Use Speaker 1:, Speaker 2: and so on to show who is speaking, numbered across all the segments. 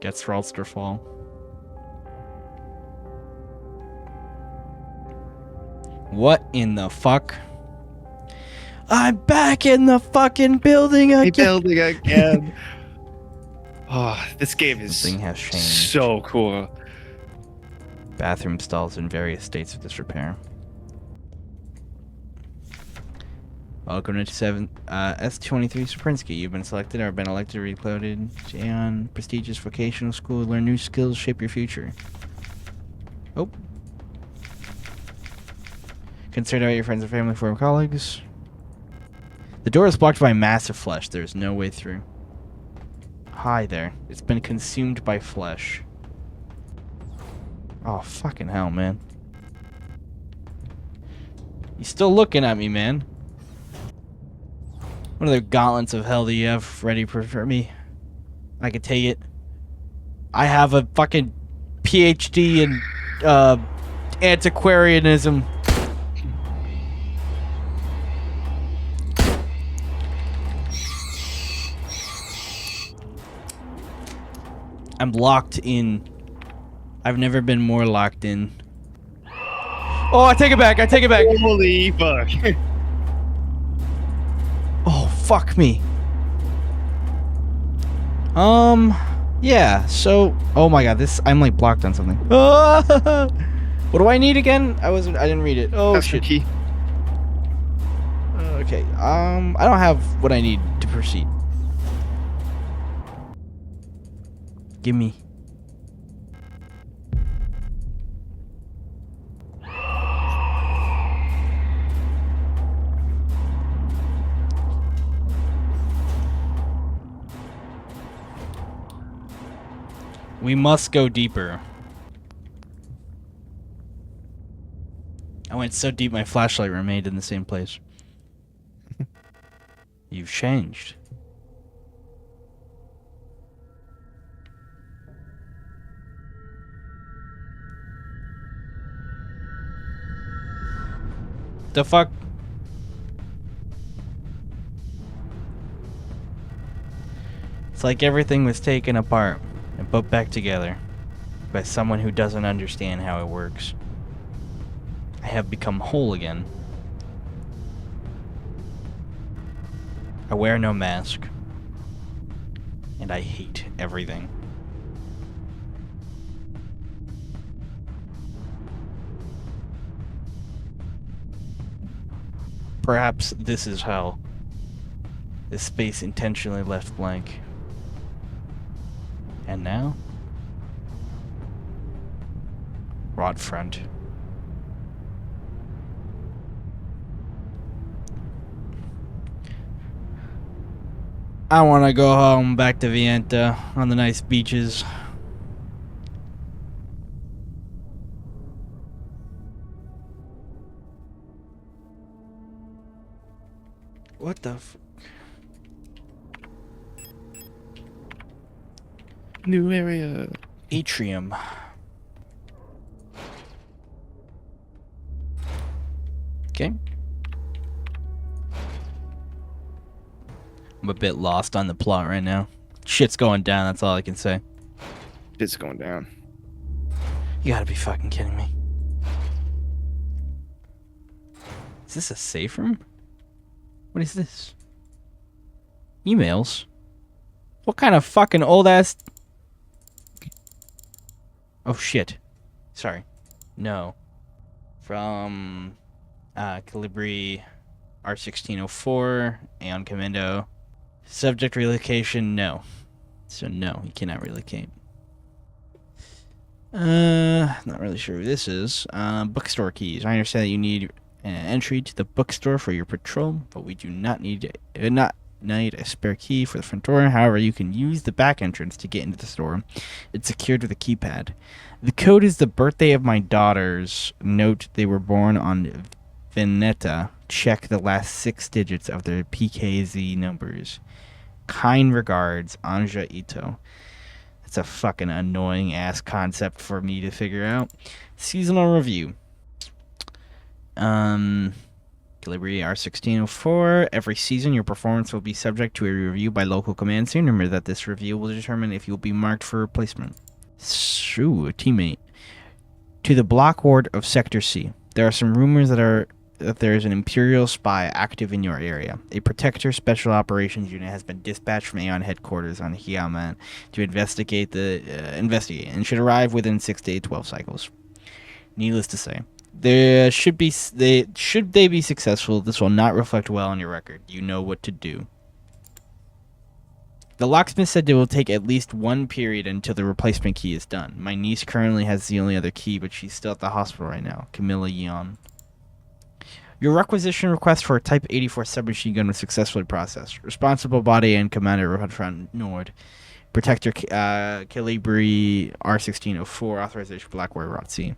Speaker 1: Gets Thrallster Fall. What in the fuck? I'm back in the fucking building again.
Speaker 2: Building again. Oh, this game is
Speaker 1: Something has changed.
Speaker 2: so cool.
Speaker 1: Bathroom stalls in various states of disrepair. Welcome to S23 Saprinsky. You've been selected or been elected or recloaded to Aeon prestigious vocational school. Learn new skills, shape your future. Oh. Consider your friends and family, former colleagues. The door is blocked by massive flesh. There's no way through. Hi there. It's been consumed by flesh. Oh, fucking hell, man. You still looking at me, man? What other gauntlets of hell do you have ready for me? I can take it. I have a fucking PhD in antiquarianism. I'm locked in. I've never been more locked in. Oh, I take it back. I take it back.
Speaker 2: Holy fuck.
Speaker 1: Oh, fuck me. Yeah, so... Oh my god, I'm like blocked on something. What do I need again? I didn't read it. Oh,
Speaker 2: That's
Speaker 1: shit.
Speaker 2: the key.
Speaker 1: Okay, I don't have what I need to proceed. Gimme. We must go deeper. I went so deep my flashlight remained in the same place. You've changed. The fuck? It's like everything was taken apart and put back together by someone who doesn't understand how it works. I have become whole again. I wear no mask. And I hate everything. Perhaps this is hell. This space intentionally left blank. And now? Rot front. I want to go home back to Vienta on the nice beaches. What the f...
Speaker 2: New area.
Speaker 1: Atrium. Okay. I'm a bit lost on the plot right now. Shit's going down, that's all I can say.
Speaker 2: It's going down.
Speaker 1: You gotta be fucking kidding me. Is this a safe room? What is this? Emails? What kind of fucking old ass... Oh shit. Sorry. No. From Calibri R1604, Aeon Commando. Subject relocation, no. So no, he cannot relocate. Not really sure who this is. Bookstore keys. I understand that you need an entry to the bookstore for your patrol, but we do not need a spare key for the front door. However, you can use the back entrance to get into the store. It's secured with a keypad. The code is the birthday of my daughters. Note they were born on Veneta. Check the last 6 digits of their PKZ numbers. Kind regards, Anja Ito. That's a fucking annoying ass concept for me to figure out. Seasonal review. Calibri R1604. Every season, your performance will be subject to a review by local command team. Remember that this review will determine if you'll be marked for replacement. Shoo, a teammate. To the block ward of Sector C. There are some rumors that there is an Imperial spy active in your area. A Protector Special Operations unit has been dispatched from Aeon headquarters on Hiaman to investigate and should arrive within 6 to 12 cycles. Needless to say, should they be successful, this will not reflect well on your record. You know what to do. The locksmith said it will take at least 1 period until the replacement key is done. My niece currently has the only other key, but she's still at the hospital right now. Camilla Yeon. Your requisition request for a Type 84 submachine gun was successfully processed. Responsible body and commander Front Nord. Protector Calibri R1604. Authorization Blackwater Rotzi.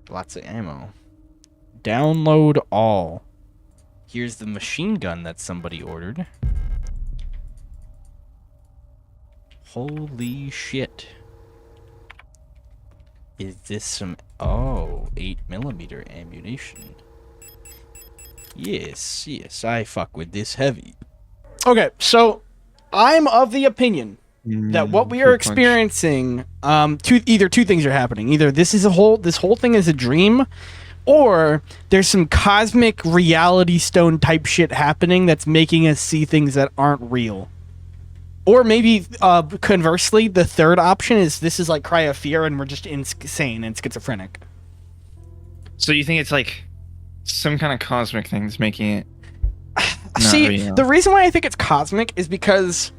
Speaker 1: Lots of ammo. Download all. Here's the machine gun that somebody ordered. Holy shit. Is this some... Oh, 8mm ammunition. Yes, I fuck with this heavy. Okay, so I'm of the opinion that what we are experiencing, two things are happening. Either this whole thing is a dream, or there's some cosmic reality stone type shit happening that's making us see things that aren't real. Or maybe, conversely, the third option is this is like Cry of Fear and we're just insane and schizophrenic.
Speaker 2: So you think it's like some kind of cosmic thing that's making it
Speaker 1: See,
Speaker 2: real?
Speaker 1: The reason why I think it's cosmic is because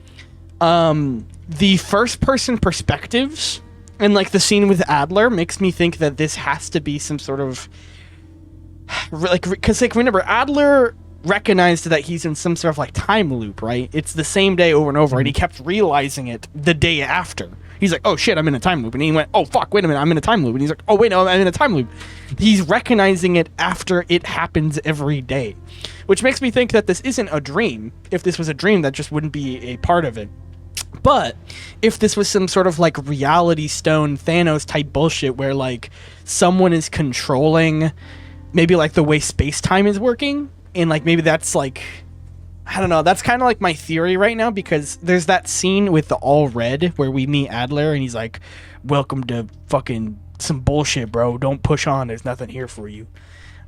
Speaker 1: the first-person perspectives and like the scene with Adler makes me think that this has to be some sort of... Because, remember, Adler recognized that he's in some sort of like time loop, right? It's the same day over and over, and he kept realizing it the day after. He's like, oh shit, I'm in a time loop. And he went, oh fuck, wait a minute, I'm in a time loop. And he's like, oh wait, no, I'm in a time loop. He's recognizing it after it happens every day. Which makes me think that this isn't a dream. If this was a dream, that just wouldn't be a part of it. But if this was some sort of like reality stone Thanos type bullshit where like someone is controlling maybe like the way space-time is working, and like maybe that's like, I don't know, that's kind of like my theory right now, because there's that scene with the all red where we meet Adler and he's like, welcome to fucking some bullshit, bro, don't push on, there's nothing here for you.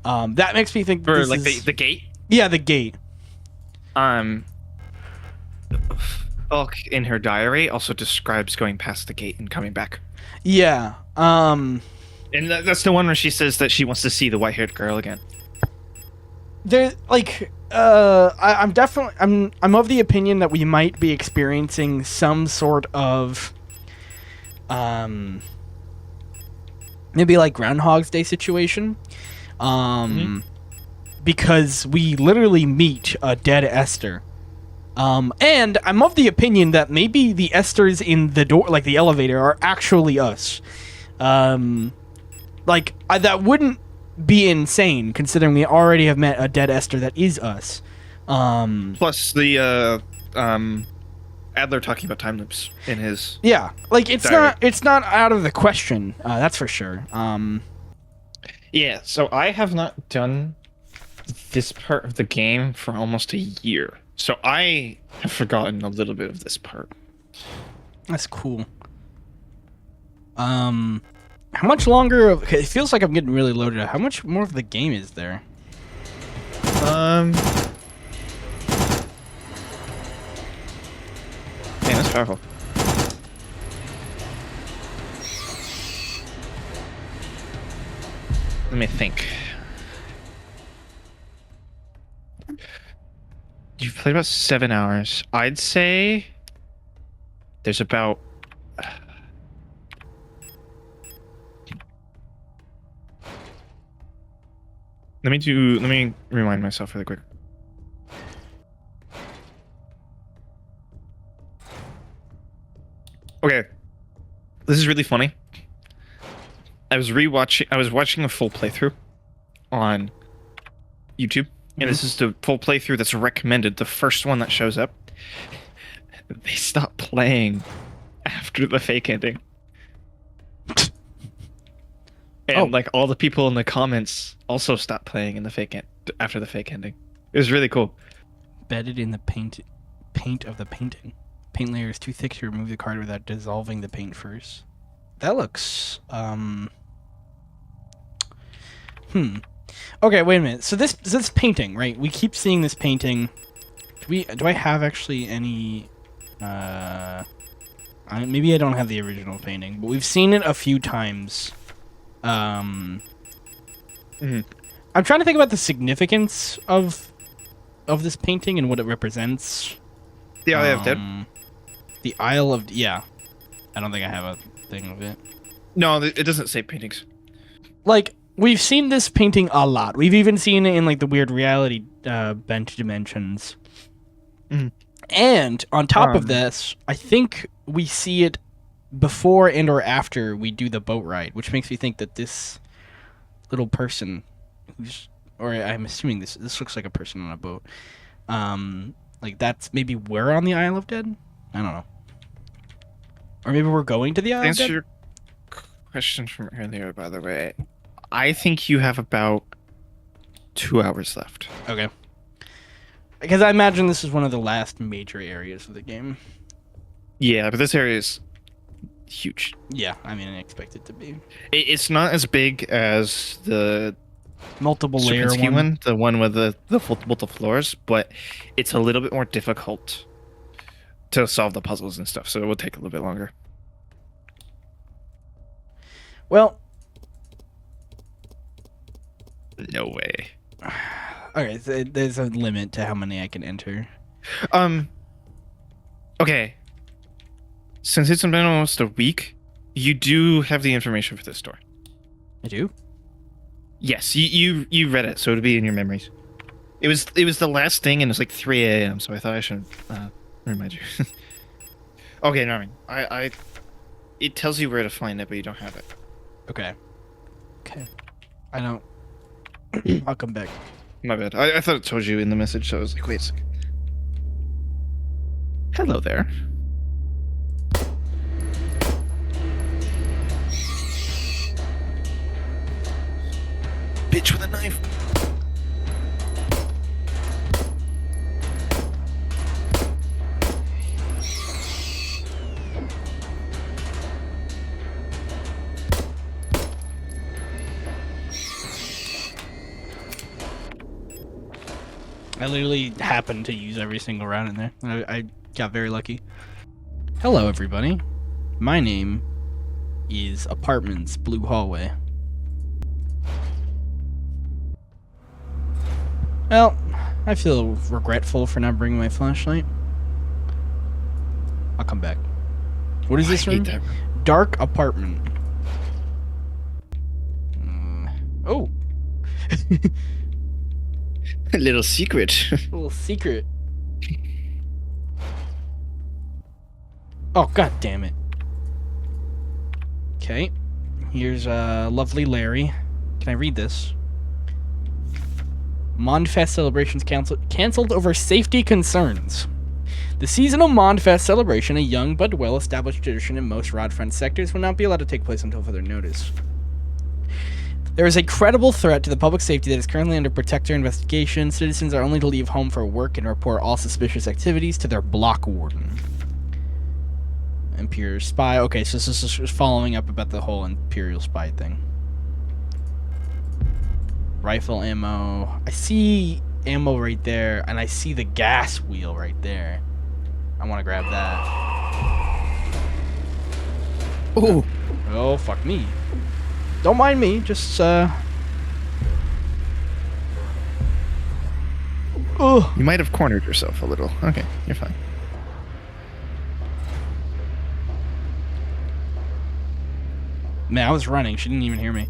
Speaker 1: That makes me think
Speaker 2: for like the gate.
Speaker 1: Yeah, the gate.
Speaker 2: Bulk in her diary also describes going past the gate and coming back.
Speaker 1: Yeah.
Speaker 2: And that's the one where she says that she wants to see the white-haired girl again.
Speaker 1: There, like, I'm definitely, I'm of the opinion that we might be experiencing some sort of, maybe like Groundhog's Day situation, because we literally meet a dead Esther, and I'm of the opinion that maybe the Esthers in the door, like the elevator, are actually us, that wouldn't be insane considering we already have met a dead Esther that is us.
Speaker 2: Plus the Adler talking about time loops in his
Speaker 1: it's
Speaker 2: diary.
Speaker 1: it's not out of the question, that's for sure.
Speaker 2: Yeah, so I have not done this part of the game for almost a year, so I have forgotten a little bit of this part.
Speaker 1: That's cool. How much longer of... It feels like I'm getting really loaded up. How much more of the game is there?
Speaker 2: Man, that's powerful. Let me think. You've played about 7 hours. I'd say there's about... Let me remind myself really quick. Okay. This is really funny. I was watching a full playthrough on YouTube, and this is the full playthrough that's recommended, the first one that shows up. They stop playing after the fake ending. And like all the people in the comments also stopped playing in the after the fake ending. It was really cool.
Speaker 1: Bedded in the paint of the painting. Paint layer is too thick to remove the card without dissolving the paint first. That looks Okay, wait a minute. So this painting, right? We keep seeing this painting. Do I have actually any maybe I don't have the original painting, but we've seen it a few times. I'm trying to think about the significance of this painting and what it represents.
Speaker 2: The Isle of Dead?
Speaker 1: The Isle of... Yeah. I don't think I have a thing of it.
Speaker 2: No, it doesn't say paintings.
Speaker 1: Like, we've seen this painting a lot. We've even seen it in, like, the weird reality bent dimensions. And on top of this, I think we see it before and or after we do the boat ride, which makes me think that this little person who's... Or I'm assuming this looks like a person on a boat. Like, that's... Maybe we're on the Isle of Dead? I don't know. Or maybe we're going to the Isle of Dead?
Speaker 2: Answer your question from earlier, by the way. I think you have about 2 hours left.
Speaker 1: Okay. Because I imagine this is one of the last major areas of the game.
Speaker 2: Yeah, but this area is huge.
Speaker 1: Yeah, I mean, I expect it to be.
Speaker 2: It's not as big as the
Speaker 1: multiple layer
Speaker 2: one, the one with the multiple floors, but it's a little bit more difficult to solve the puzzles and stuff, so it will take a little bit longer.
Speaker 1: Well,
Speaker 2: no way.
Speaker 1: Okay, so there's a limit to how many I can enter.
Speaker 2: Okay. Since it's been almost a week, you do have the information for this store.
Speaker 1: I do?
Speaker 2: Yes, you read it, so it'll be in your memories. It was the last thing, and it's like 3 a.m., so I thought I should remind you. Okay, no, I it tells you where to find it, but you don't have it.
Speaker 1: Okay. Okay. I don't... I'll come back.
Speaker 2: My bad. I thought it told you in the message, so I was like, wait a second. Hello there. Bitch with a knife.
Speaker 1: I literally happened to use every single round in there. I got very lucky. Hello, everybody. My name is Apartments Blue Hallway. Well, I feel regretful for not bringing my flashlight. I'll come back. What is this room? Dark apartment. Oh.
Speaker 2: A little secret.
Speaker 1: A little secret. Oh, god damn it. Okay. Here's lovely Larry. Can I read this? Mondfest celebrations canceled over safety concerns. The seasonal Mondfest celebration, a young but well-established tradition in most Rodfront sectors, will not be allowed to take place until further notice. There is a credible threat to the public safety that is currently under protector investigation. Citizens are only to leave home for work and report all suspicious activities to their block warden. Imperial spy. Okay, so this is following up about the whole Imperial spy thing. Rifle ammo. I see ammo right there, and I see the gas wheel right there. I want to grab that.
Speaker 2: Oh.
Speaker 1: Oh, fuck me. Don't mind me, just, Oh.
Speaker 2: You might have cornered yourself a little. Okay, you're fine.
Speaker 1: Man, I was running. She didn't even hear me.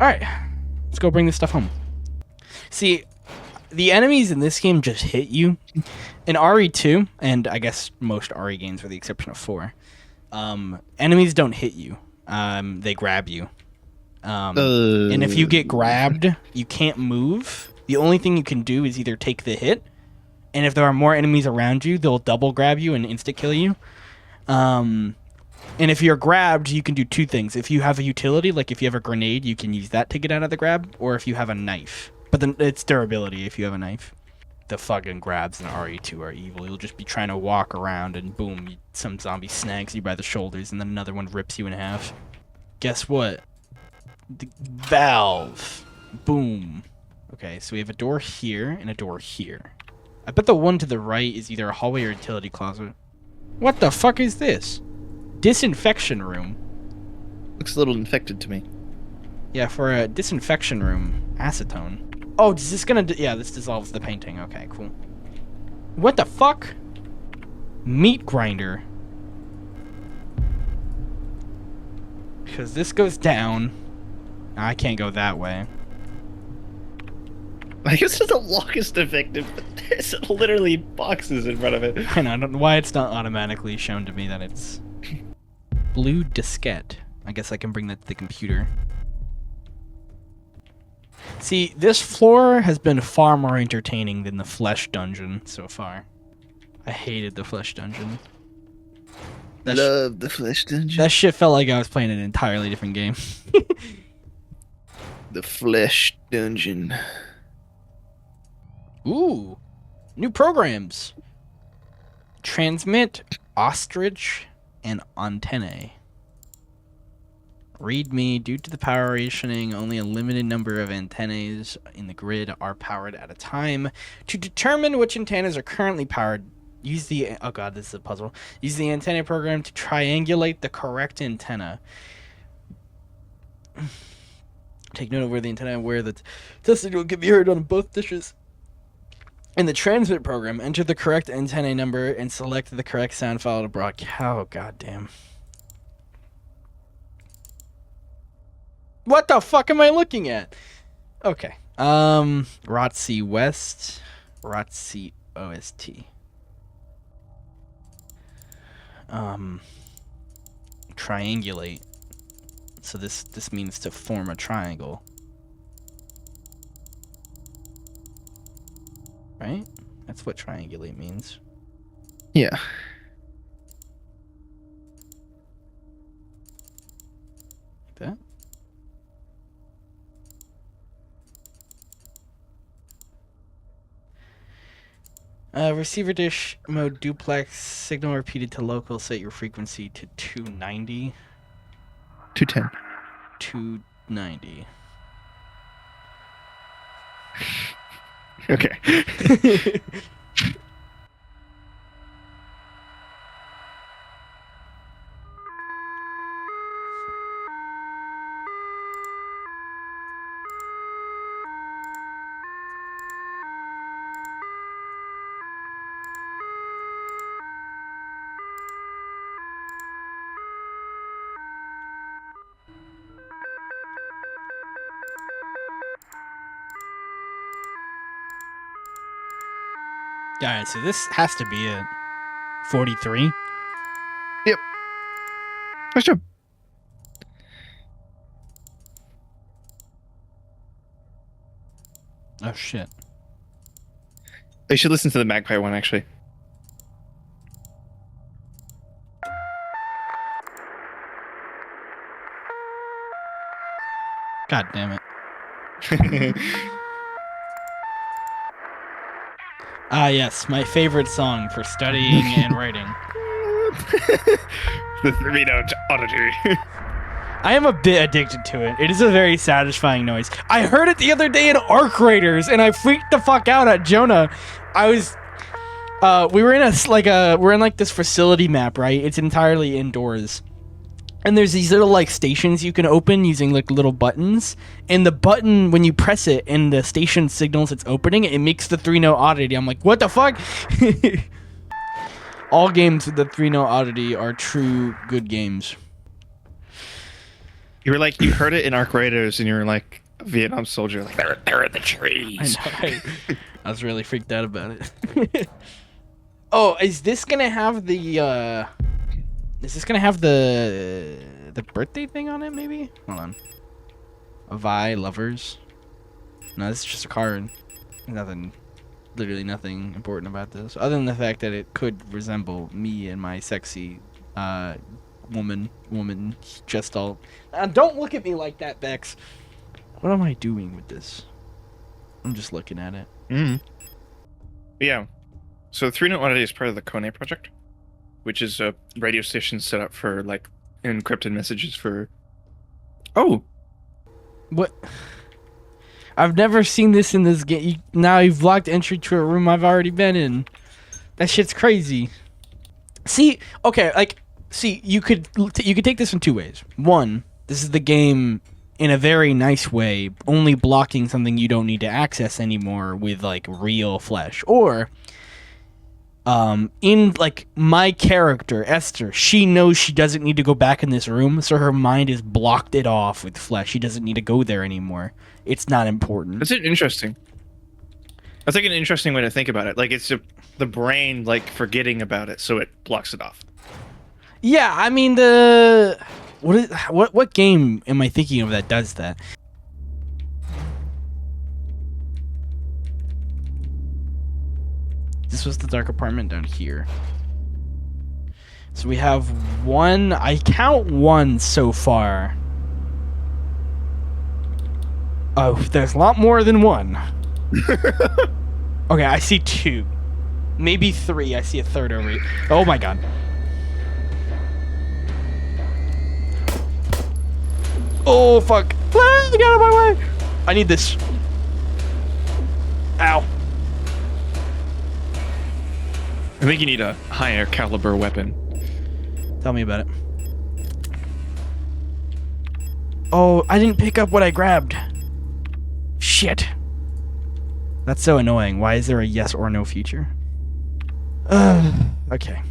Speaker 1: Alright. Let's go bring this stuff home. See, the enemies in this game just hit you. In RE2, and I guess most RE games with the exception of 4, enemies don't hit you. They grab you. And if you get grabbed, you can't move. The only thing you can do is either take the hit, and if there are more enemies around you, they'll double grab you and insta-kill you. And if you're grabbed, you can do two things. If you have a utility, like if you have a grenade, you can use that to get out of the grab, or if you have a knife. But then it's durability if you have a knife. The fucking grabs in RE2 are evil. You'll just be trying to walk around and boom, some zombie snags you by the shoulders and then another one rips you in half. Guess what? The valve. Boom. Okay, so we have a door here and a door here. I bet the one to the right is either a hallway or utility closet. What the fuck is this? Disinfection room.
Speaker 2: Looks a little infected to me.
Speaker 1: Yeah, for a disinfection room, acetone. Oh, is this gonna... yeah, this dissolves the painting. Okay, cool. What the fuck? Meat grinder. Because this goes down. I can't go that way.
Speaker 2: I guess it's the longest effective, but there's literally boxes in front of it.
Speaker 1: I know, I don't know why it's not automatically shown to me that it's... blue diskette. I guess I can bring that to the computer. See, this floor has been far more entertaining than the flesh dungeon so far. I hated the flesh dungeon.
Speaker 2: Love the flesh dungeon.
Speaker 1: That shit felt like I was playing an entirely different game.
Speaker 2: The flesh dungeon.
Speaker 1: Ooh, new programs. Transmit, ostrich, and antennae. README, due to the power rationing, only a limited number of antennas in the grid are powered at a time. To determine which antennas are currently powered, use the... oh god, this is a puzzle. Use the antenna program to triangulate the correct antenna. Take note of where the antenna and where the test signal can be heard on both dishes. In the transmit program, enter the correct antenna number and select the correct sound file to broadcast. Oh, goddamn. What the fuck am I looking at? Okay. ROTC West, ROTC OST. Triangulate. So this means to form a triangle. Right? That's what triangulate means.
Speaker 2: Yeah.
Speaker 1: Like that? Receiver dish mode duplex signal repeated to local. Set your frequency to 290.
Speaker 2: 210.
Speaker 1: 290.
Speaker 2: Okay.
Speaker 1: Alright, so this has to be a 43.
Speaker 2: Yep. Nice job.
Speaker 1: Oh shit.
Speaker 2: You should listen to the Magpie one, actually.
Speaker 1: God damn it. Ah, yes, my favorite song for studying and writing.
Speaker 2: The three-note oddity.
Speaker 1: I am a bit addicted to it. It is a very satisfying noise. I heard it the other day in Arc Raiders, and I freaked the fuck out at Jonah. I was, we're in like this facility map, right? It's entirely indoors. And there's these little like stations you can open using like little buttons. And the button, when you press it and the station signals it's opening, it makes the 3-note oddity. I'm like, what the fuck? All games with the 3-note oddity are true good games.
Speaker 2: You were like, you heard it in Arc Raiders, and you were like a Vietnam soldier, like they're in the trees.
Speaker 1: I know. I was really freaked out about it. Oh, is this gonna have the? Is this gonna have the birthday thing on it? Maybe. Hold on. Vi lovers. No, this is just a card. Nothing. Literally nothing important about this, other than the fact that it could resemble me and my sexy woman, just all. Don't look at me like that, Bex. What am I doing with this? I'm just looking at it.
Speaker 2: Yeah. So 3-Note is part of the Kone project, which is a radio station set up for like encrypted messages for. Oh,
Speaker 1: What? I've never seen this in this game. Now you've blocked entry to a room I've already been in. That shit's crazy. See, okay, like, you could take this in two ways. One, this is the game in a very nice way, only blocking something you don't need to access anymore with like real flesh. Or, in like my character Esther, she knows she doesn't need to go back in this room, so her mind has blocked it off with flesh. She doesn't need to go there anymore. It's not important.
Speaker 2: that's interesting. That's like an interesting way to think about it. Like it's the brain like forgetting about it, so it blocks it off.
Speaker 1: Yeah, I mean what game am I thinking of that does that? This was the dark apartment down here. So we have one. I count one so far. Oh, there's a lot more than one. Okay, I see two. Maybe three. I see a third over here. Oh my god. Oh, fuck. Ah, get out of my way. I need this. Ow.
Speaker 2: I think you need a higher caliber weapon.
Speaker 1: Tell me about it. Oh, I didn't pick up what I grabbed. Shit. That's so annoying. Why is there a yes or no feature? Okay.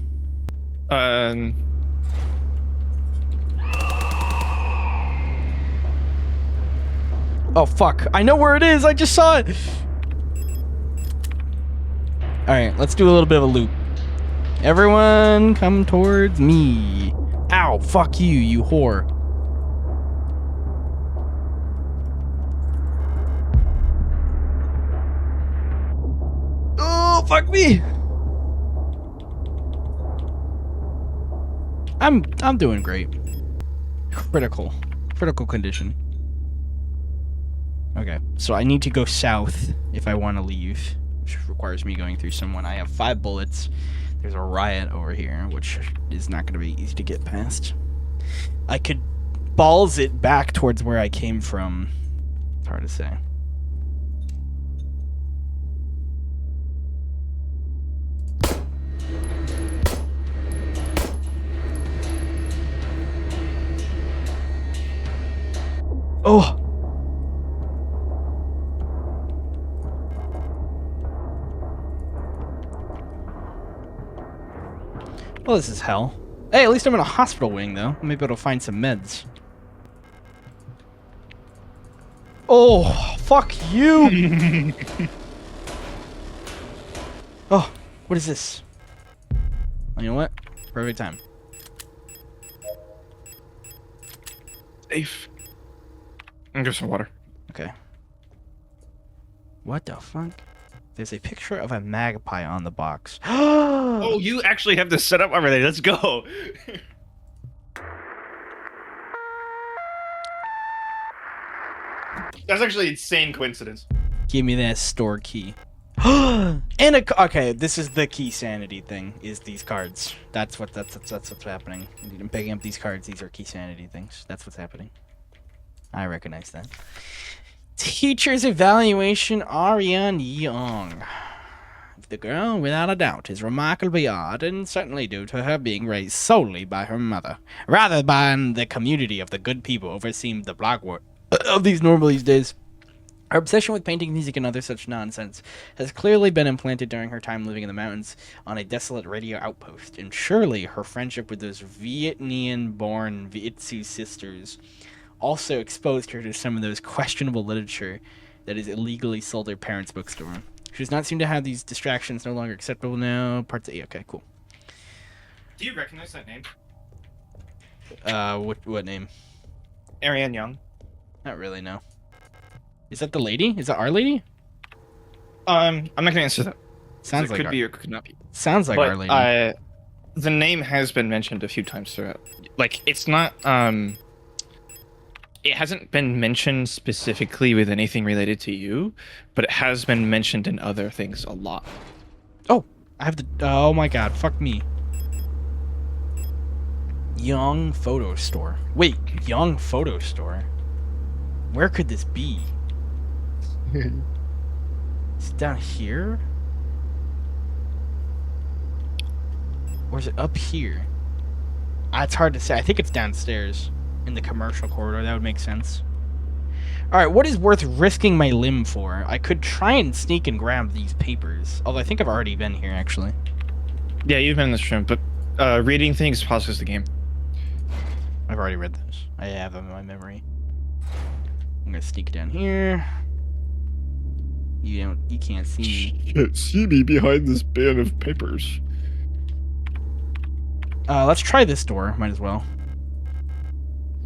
Speaker 1: Oh, fuck. I know where it is. I just saw it. Alright, let's do a little bit of a loop. Everyone, come towards me. Ow, fuck you, you whore. Oh, fuck me. I'm doing great. Critical condition. Okay, so I need to go south if I want to leave, which requires me going through someone. I have 5 bullets. There's a riot over here, which is not going to be easy to get past. I could balls it back towards where I came from. It's hard to say. Oh! Well, this is hell. Hey, at least I'm in a hospital wing, though. Maybe I'll find some meds. Oh, fuck you! Oh, what is this? You know what? Perfect time.
Speaker 2: Safe. And get some water.
Speaker 1: Okay. What the fuck? There's a picture of a magpie on the box.
Speaker 2: Oh, you actually have this set up already. Let's go. That's actually an insane coincidence.
Speaker 1: Give me that store key. And okay, this is the key sanity thing. Is these cards? That's what's happening. I'm picking up these cards. These are key sanity things. That's what's happening. I recognize that. Teacher's evaluation, Ariane Young. The girl, without a doubt, is remarkably odd, and certainly due to her being raised solely by her mother, rather than the community of the good people overseeing the block work of these normal these days. Her obsession with painting, music, and other such nonsense has clearly been implanted during her time living in the mountains on a desolate radio outpost, and surely her friendship with those Vietnamese-born Vietsu sisters also exposed her to some of those questionable literature that is illegally sold at her parents' bookstore. She does not seem to have these distractions no longer acceptable now. Parts A. Okay, cool.
Speaker 2: Do you recognize that name?
Speaker 1: What name?
Speaker 2: Ariane Young.
Speaker 1: Not really, no. Is that the lady? Is that our lady?
Speaker 2: I'm not gonna answer that.
Speaker 1: Sounds
Speaker 2: it
Speaker 1: like
Speaker 2: could
Speaker 1: our,
Speaker 2: be or could not be.
Speaker 1: sounds like
Speaker 2: But
Speaker 1: our lady.
Speaker 2: the name has been mentioned a few times throughout. Like, it's not it hasn't been mentioned specifically with anything related to you, but it has been mentioned in other things a lot.
Speaker 1: Oh, I have the. Oh my god, fuck me. Young photo store. Wait, young photo store. Where could this be? Is it down here? Or is it up here? It's hard to say. I think it's downstairs in the commercial corridor. That would make sense. Alright, what is worth risking my limb for? I could try and sneak and grab these papers. Although I think I've already been here, actually.
Speaker 2: Yeah, you've been in this room, but reading things pauses the game.
Speaker 1: I've already read those. I have them in my memory. I'm gonna sneak down here. You can't see me.
Speaker 2: You can't see me behind this band of papers.
Speaker 1: Let's try this door. Might as well.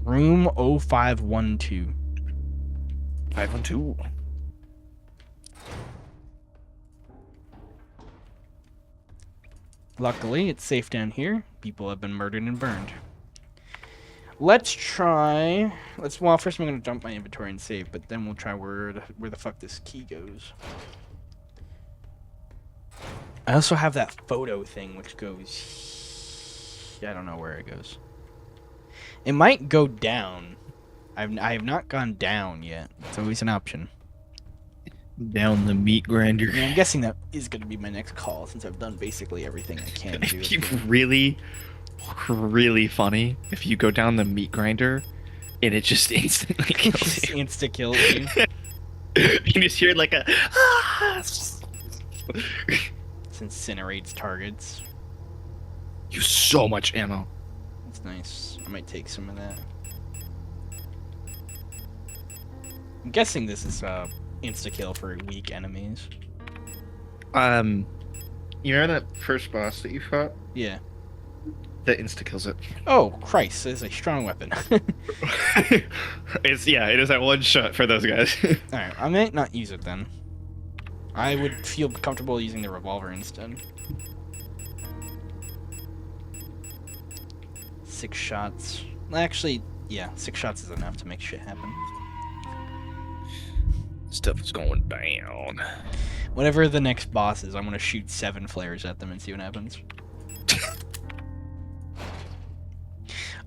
Speaker 1: Room 0512.
Speaker 2: 512.
Speaker 1: Luckily, it's safe down here. People have been murdered and burned. Let's try. Well, first I'm gonna dump my inventory and save, but then we'll try where the fuck this key goes. I also have that photo thing which goes. I don't know where it goes. It might go down. I have not gone down yet. It's always an option.
Speaker 2: Down the meat grinder.
Speaker 1: Yeah, I'm guessing that is going to be my next call since I've done basically everything I can do.
Speaker 2: It'd be really, really funny if you go down the meat grinder and it just instantly kills
Speaker 1: Just
Speaker 2: you.
Speaker 1: insta kills you.
Speaker 2: You just hear like a.
Speaker 1: It incinerates targets.
Speaker 2: Use so much ammo.
Speaker 1: That's nice. I might take some of that. I'm guessing this is insta kill for weak enemies.
Speaker 2: You know that first boss that you fought?
Speaker 1: Yeah.
Speaker 2: That insta kills it.
Speaker 1: Oh Christ! This is a strong weapon.
Speaker 2: It is that one shot for those guys.
Speaker 1: All right, I might not use it then. I would feel comfortable using the revolver instead. 6 shots. Actually, yeah, 6 shots is enough to make shit happen.
Speaker 2: Stuff is going down.
Speaker 1: Whatever the next boss is, I'm gonna shoot 7 flares at them and see what happens.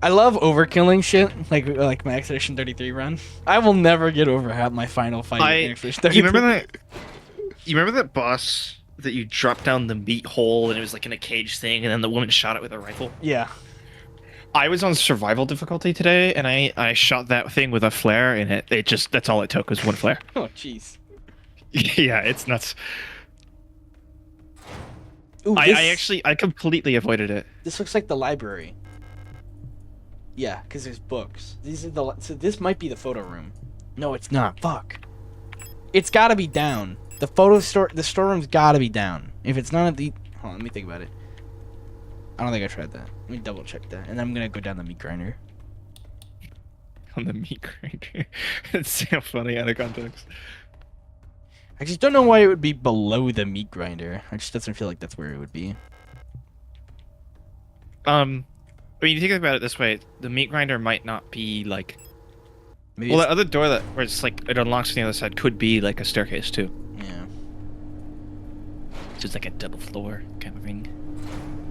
Speaker 1: I love overkilling shit, like my Expedition 33 run. I will never get over my final fight in Expedition 33.
Speaker 2: You remember that? You remember that boss that you dropped down the meat hole and it was like in a cage thing, and then the woman shot it with a rifle?
Speaker 1: Yeah.
Speaker 2: I was on survival difficulty today, and I shot that thing with a flare, and it just, that's all it took was one flare.
Speaker 1: Oh, jeez.
Speaker 2: Yeah, it's nuts.
Speaker 1: Ooh,
Speaker 2: I completely avoided it.
Speaker 1: This looks like the library. Yeah, because there's books. So this might be the photo room. No, it's not. Fuck. It's gotta be down. The storeroom's gotta be down. If it's not at the... Hold on, let me think about it. I don't think I tried that. Let me double check that. And then I'm gonna go down the meat grinder.
Speaker 2: On the meat grinder. It's so funny out of context.
Speaker 1: I just don't know why it would be below the meat grinder. It just doesn't feel like that's where it would be.
Speaker 2: I mean, you think about it this way, the meat grinder might not be like...
Speaker 1: Maybe
Speaker 2: Well, that other door where it's like, it unlocks on the other side could be like a staircase too.
Speaker 1: yeah.
Speaker 2: So it's like a double floor kind of thing.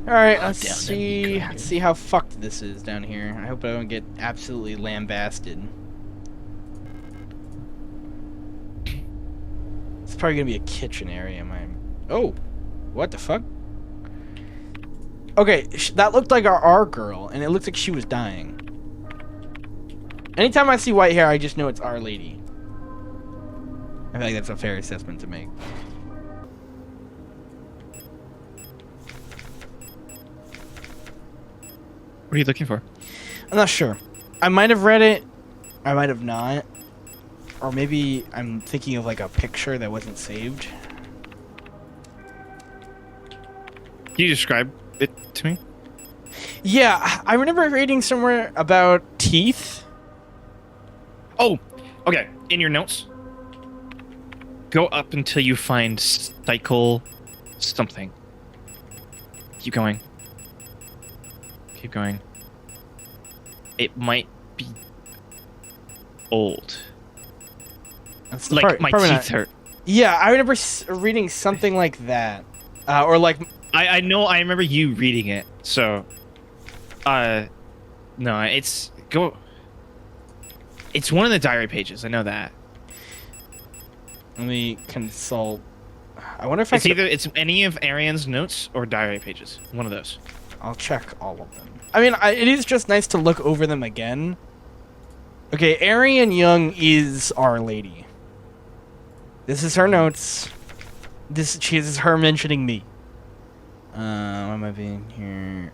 Speaker 1: Alright,
Speaker 2: Down
Speaker 1: let's
Speaker 2: the
Speaker 1: see.
Speaker 2: meat grinder.
Speaker 1: Let's see how fucked this is down here. I hope I don't get absolutely lambasted. It's probably gonna be a kitchen area. Oh, what the fuck? Okay, that looked like our girl, and it looked like she was dying. Anytime I see white hair, I just know it's Our Lady. I feel like that's a fair assessment to make.
Speaker 2: What are you looking for?
Speaker 1: I'm not sure. I might have read it. I might have not. Or maybe I'm thinking of like a picture that wasn't saved.
Speaker 2: Can you describe it to me?
Speaker 1: Yeah, I remember reading somewhere about teeth.
Speaker 2: Oh, okay. In your notes, go up until you find cycle something. Keep going. Keep going. It might be old.
Speaker 1: That's
Speaker 2: Like my
Speaker 1: probably
Speaker 2: teeth
Speaker 1: not.
Speaker 2: hurt.
Speaker 1: Yeah, I remember reading something like that, or like
Speaker 2: I know. I remember you reading it. So, no, it's go. It's one of the diary pages. I know that.
Speaker 1: let me consult. I wonder if
Speaker 2: It's
Speaker 1: I could.
Speaker 2: either it's any of Arian's notes or diary pages. One of those.
Speaker 1: I'll check all of them. I mean, it is just nice to look over them again. Okay, Arian Young is Our Lady. This is her notes. This is her mentioning me. What am I being here?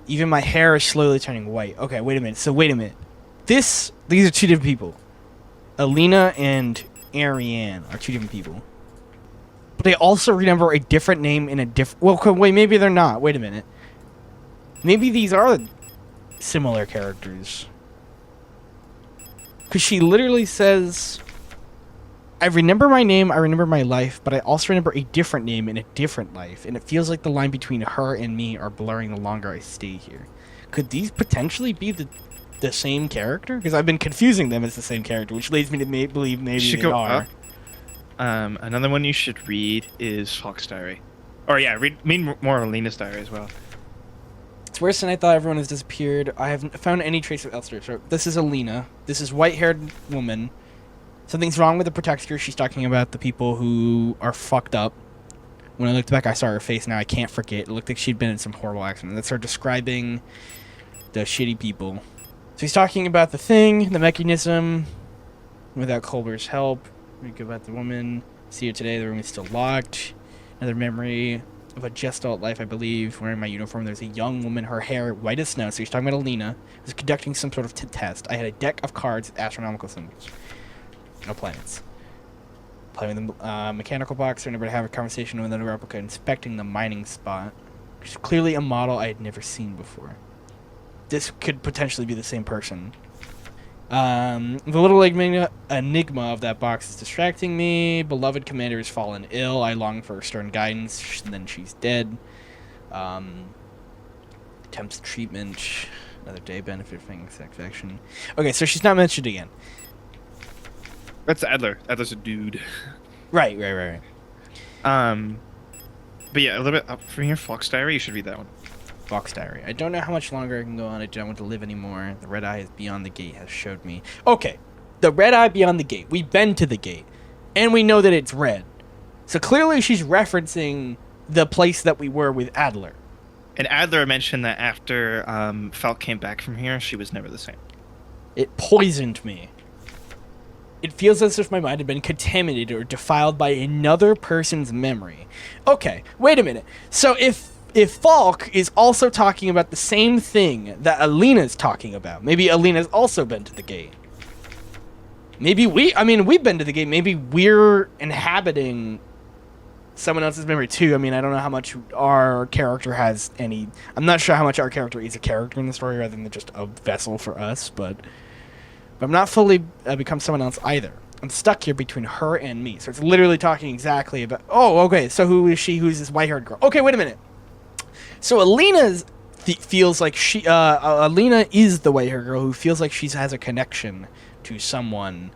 Speaker 1: Even my hair is slowly turning white. Okay, wait a minute. So wait a minute. These are two different people. Alina and Ariane are two different people. But they also remember a different name in a different... Well, wait, maybe they're not. Wait a minute. Maybe these are similar characters. Because she literally says... I remember my name, I remember my life, but I also remember a different name in a different life. And it feels like the line between her and me are blurring the longer I stay here. Could these potentially be the same character? Because I've been confusing them as the same character, which leads me to believe maybe
Speaker 2: Should
Speaker 1: they
Speaker 2: go
Speaker 1: are.
Speaker 2: up. Another one you should read is Fox Diary. Or yeah, read more of Alina's diary as well.
Speaker 1: It's worse than I thought. Everyone has disappeared. I haven't found any trace of Elster. So this is Alina. This is white-haired woman. Something's wrong with the protector. She's talking about the people who are fucked up. When I looked back, I saw her face. Now I can't forget. It looked like she'd been in some horrible accident. That's her describing the shitty people. So he's talking about the thing, the mechanism. Without Culber's help, we go about the woman. See her today. The room is still locked. Another memory of a gestalt life, I believe. Wearing my uniform, there's a young woman, her hair white as snow. So he's talking about Alina. Was conducting some sort of test. I had a deck of cards with astronomical symbols. No planets. Playing with the mechanical box. I remember to have a conversation with another replica inspecting the mining spot. Which is clearly a model I had never seen before. This could potentially be the same person. The little enigma of that box is distracting me. Beloved commander has fallen ill. I long for stern guidance. Then she's dead. Attempts treatment. Another day benefit from satisfaction. Okay, so she's not mentioned again.
Speaker 2: That's Adler. Adler's a dude.
Speaker 1: Right.
Speaker 2: But yeah, a little bit up from here. Fox Diary. You should read that one.
Speaker 1: Fox Diary. I don't know how much longer I can go on. I don't want to live anymore. The red eye beyond the gate has showed me. Okay, the red eye beyond the gate. We've been to the gate, and we know that it's red. So clearly she's referencing the place that we were with Adler.
Speaker 2: And Adler mentioned that after Falk came back from here, she was never the same.
Speaker 1: It poisoned me. It feels as if my mind had been contaminated or defiled by another person's memory. Okay, wait a minute. So if Falk is also talking about the same thing that Alina's talking about, maybe Alina's also been to the gate. Maybe we've been to the gate. Maybe we're inhabiting someone else's memory too. I mean, I don't know how much our character has any... I'm not sure how much our character is a character in the story rather than just a vessel for us, but I'm not fully become someone else either. I'm stuck here between her and me. So it's literally talking exactly about... Oh, okay, so who is she? Who's this white-haired girl? Okay, wait a minute. So Alina feels like she... Alina is the white-haired girl who feels like she has a connection to someone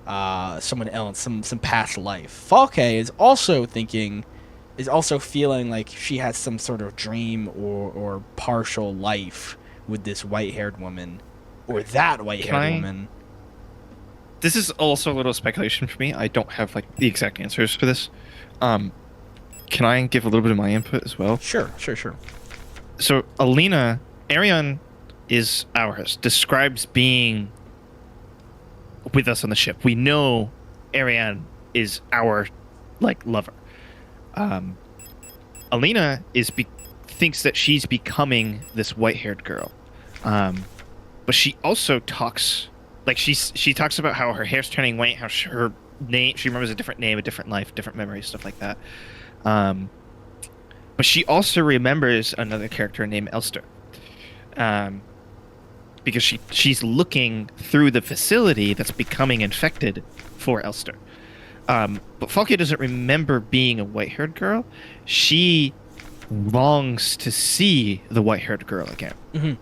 Speaker 1: else, some past life. Falke is also feeling like she has some sort of dream or partial life with this white-haired woman. Or that white-haired woman.
Speaker 2: This is also a little speculation for me. I don't have like the exact answers for this. Can I give a little bit of my input as well?
Speaker 1: Sure.
Speaker 2: So Alina, Arion is ours. Describes being with us on the ship. We know Arion is our lover. Alina thinks that she's becoming this white-haired girl. But she also talks, she talks about how her hair's turning white, how her name, she remembers a different name, a different life, different memories, stuff like that. But she also remembers another character named Elster. Because she's looking through the facility that's becoming infected for Elster. But Falke doesn't remember being a white-haired girl. She longs to see the white-haired girl again.
Speaker 1: Mm-hmm.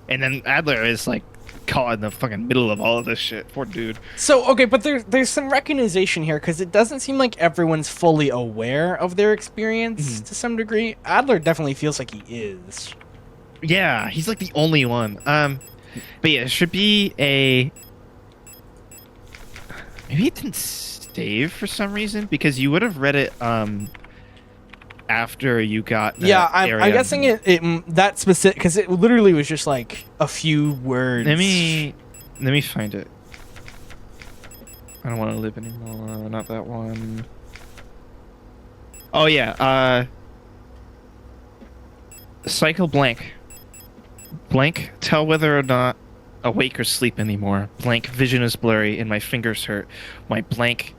Speaker 2: And then Adler is like caught in the fucking middle of all of this shit. Poor dude.
Speaker 1: So, okay, but there's some recognition here, because it doesn't seem like everyone's fully aware of their experience to some degree. Adler definitely feels like he is.
Speaker 2: Yeah, he's like the only one. But yeah, it should be a... Maybe it didn't save for some reason, because you would have read it after you got the
Speaker 1: I'm guessing it that specific, because it literally was just like a few words.
Speaker 2: Let me find it. I don't want to live anymore. Not that one. Oh yeah. Cycle blank. Blank. Tell whether or not awake or sleep anymore. Blank. Vision is blurry and my fingers hurt. My blank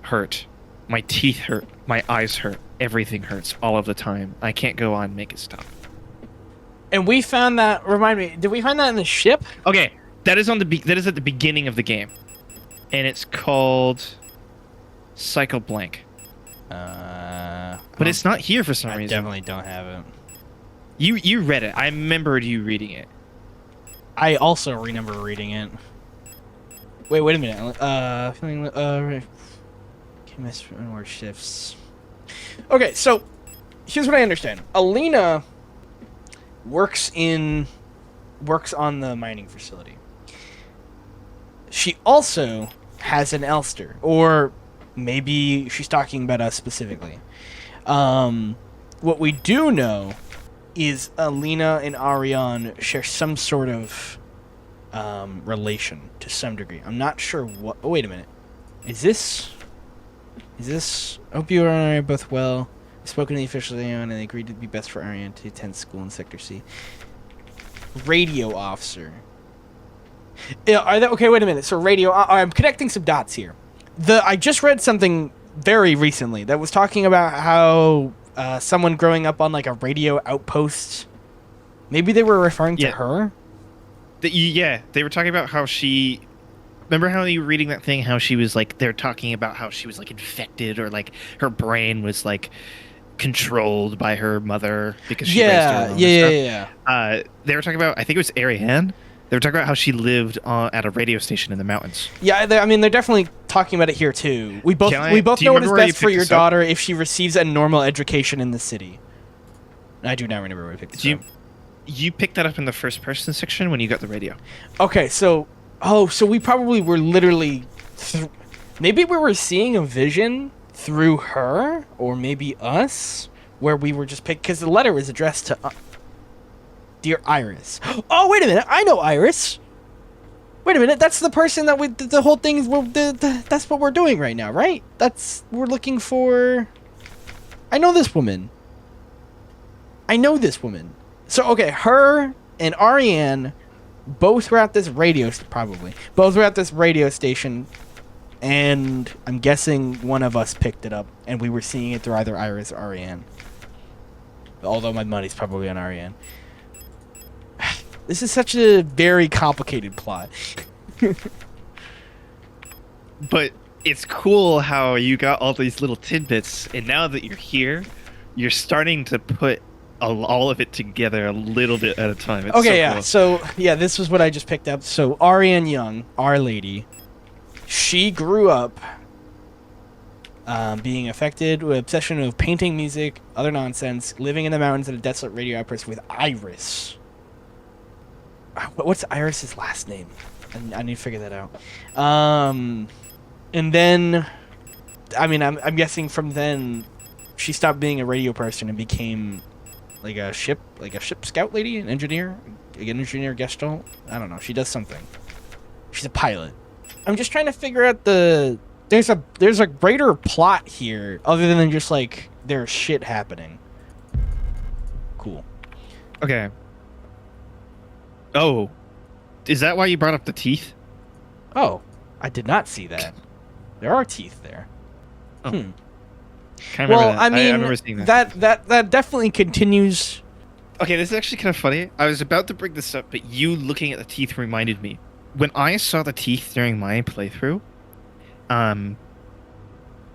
Speaker 2: hurt. My teeth hurt. My eyes hurt. Everything hurts all of the time. I can't go on. Make it stop.
Speaker 1: And we found that. Remind me. Did we find that in the ship?
Speaker 2: Okay, that is at the beginning of the game, and it's called Cycle Blank. But it's not here for some reason.
Speaker 1: I definitely don't have it.
Speaker 2: You read it. I remembered you reading it.
Speaker 1: I also remember reading it. Wait a minute. Feeling chemistry more shifts. Okay, so here's what I understand. Alina works on the mining facility. She also has an Elster, or maybe she's talking about us specifically. What we do know is Alina and Ariane share some sort of relation to some degree. I'm not sure what... Oh, wait a minute. Is this... Hope you and I are both well. I've spoken to the officials and they agreed to be best for Ariane to attend school in Sector C. Radio officer. Yeah, okay, wait a minute. So radio... I'm connecting some dots here. I just read something very recently that was talking about how someone growing up on like a radio outpost... Maybe they were referring to her?
Speaker 2: Yeah, they were talking about how she... Remember how you were reading that thing, how she was like, they're talking about how she was like infected or like her brain was like controlled by her mother because she raised her alone.
Speaker 1: Yeah.
Speaker 2: They were talking about, I think it was Ariane. They were talking about how she lived at a radio station in the mountains.
Speaker 1: Yeah, they're definitely talking about it here too. We both know what is best for your daughter if she receives a normal education in the city. I do not remember where I picked this up.
Speaker 2: You picked that up in the first person section when you got the radio.
Speaker 1: Okay, so... Oh, so we probably were literally... maybe we were seeing a vision through her, or maybe us, where we were just picked... Because the letter was addressed to... Dear Iris. Oh, wait a minute. I know Iris. Wait a minute. That's the person that the whole thing is... that's what we're doing right now, right? We're looking for... I know this woman. So, okay, her and Ariane... Both were at this radio station, and I'm guessing one of us picked it up, and we were seeing it through either Iris or Ariane. Although my money's probably on Ariane. This is such a very complicated plot.
Speaker 2: But it's cool how you got all these little tidbits, and now that you're here, you're starting to put all of it together a little bit at a time. It's
Speaker 1: okay,
Speaker 2: so
Speaker 1: yeah.
Speaker 2: cool.
Speaker 1: So, yeah, this was what I just picked up. So, Ariane Young, Our Lady, she grew up being affected with obsession of painting, music, other nonsense, living in the mountains at a desolate radio outpost with Iris. What's Iris's last name? I need to figure that out. And then, I mean, I'm guessing from then, she stopped being a radio person and became... like a ship scout lady, an engineer gestalt. I don't know. She does something. She's a pilot. I'm just trying to figure out there's a greater plot here other than just like there's shit happening. Cool.
Speaker 2: Okay. Oh, is that why you brought up the teeth?
Speaker 1: Oh, I did not see that. There are teeth there.
Speaker 2: Oh.
Speaker 1: Well, I mean,
Speaker 2: I remember seeing that.
Speaker 1: That definitely continues.
Speaker 2: Okay, this is actually kind of funny. I was about to bring this up, but you looking at the teeth reminded me. When I saw the teeth during my playthrough,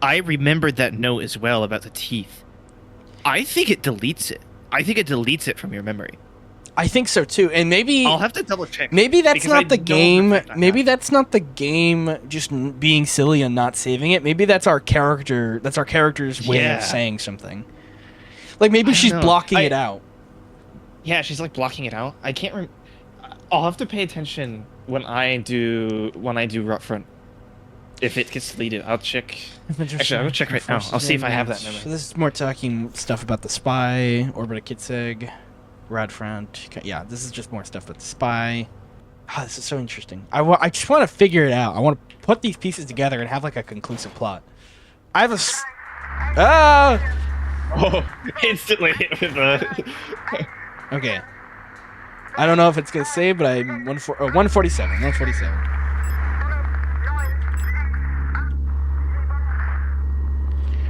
Speaker 2: I remembered that note as well about the teeth. I think it deletes it. I think it deletes it from your memory.
Speaker 3: I think so too, and maybe
Speaker 2: I'll have to double check.
Speaker 3: maybe that's
Speaker 2: because
Speaker 3: not
Speaker 2: I
Speaker 3: the
Speaker 2: know
Speaker 3: game.
Speaker 2: for a fact I
Speaker 3: Maybe
Speaker 2: have.
Speaker 3: that's not the game just being silly and not saving it. Maybe that's our character. That's our character's way
Speaker 2: Yeah.
Speaker 3: of saying something. Like maybe
Speaker 2: I don't
Speaker 3: she's
Speaker 2: know.
Speaker 3: blocking it out.
Speaker 2: Yeah, she's like blocking it out. I can't. I'll have to pay attention when I do rough front. If it gets deleted, I'll check. Actually, I'll check right now. I'll see if I have that memory.
Speaker 3: So this is more talking stuff about the spy, Orbit of Kitseg, Rad Front. Yeah, this is just more stuff about the spy. Oh, this is so interesting. I just want to figure it out. I want to put these pieces together and have like a conclusive plot. I have a... Ah!
Speaker 2: Oh, instantly hit with the.
Speaker 3: Okay. I don't know if it's going to save, but I'm 147. 147.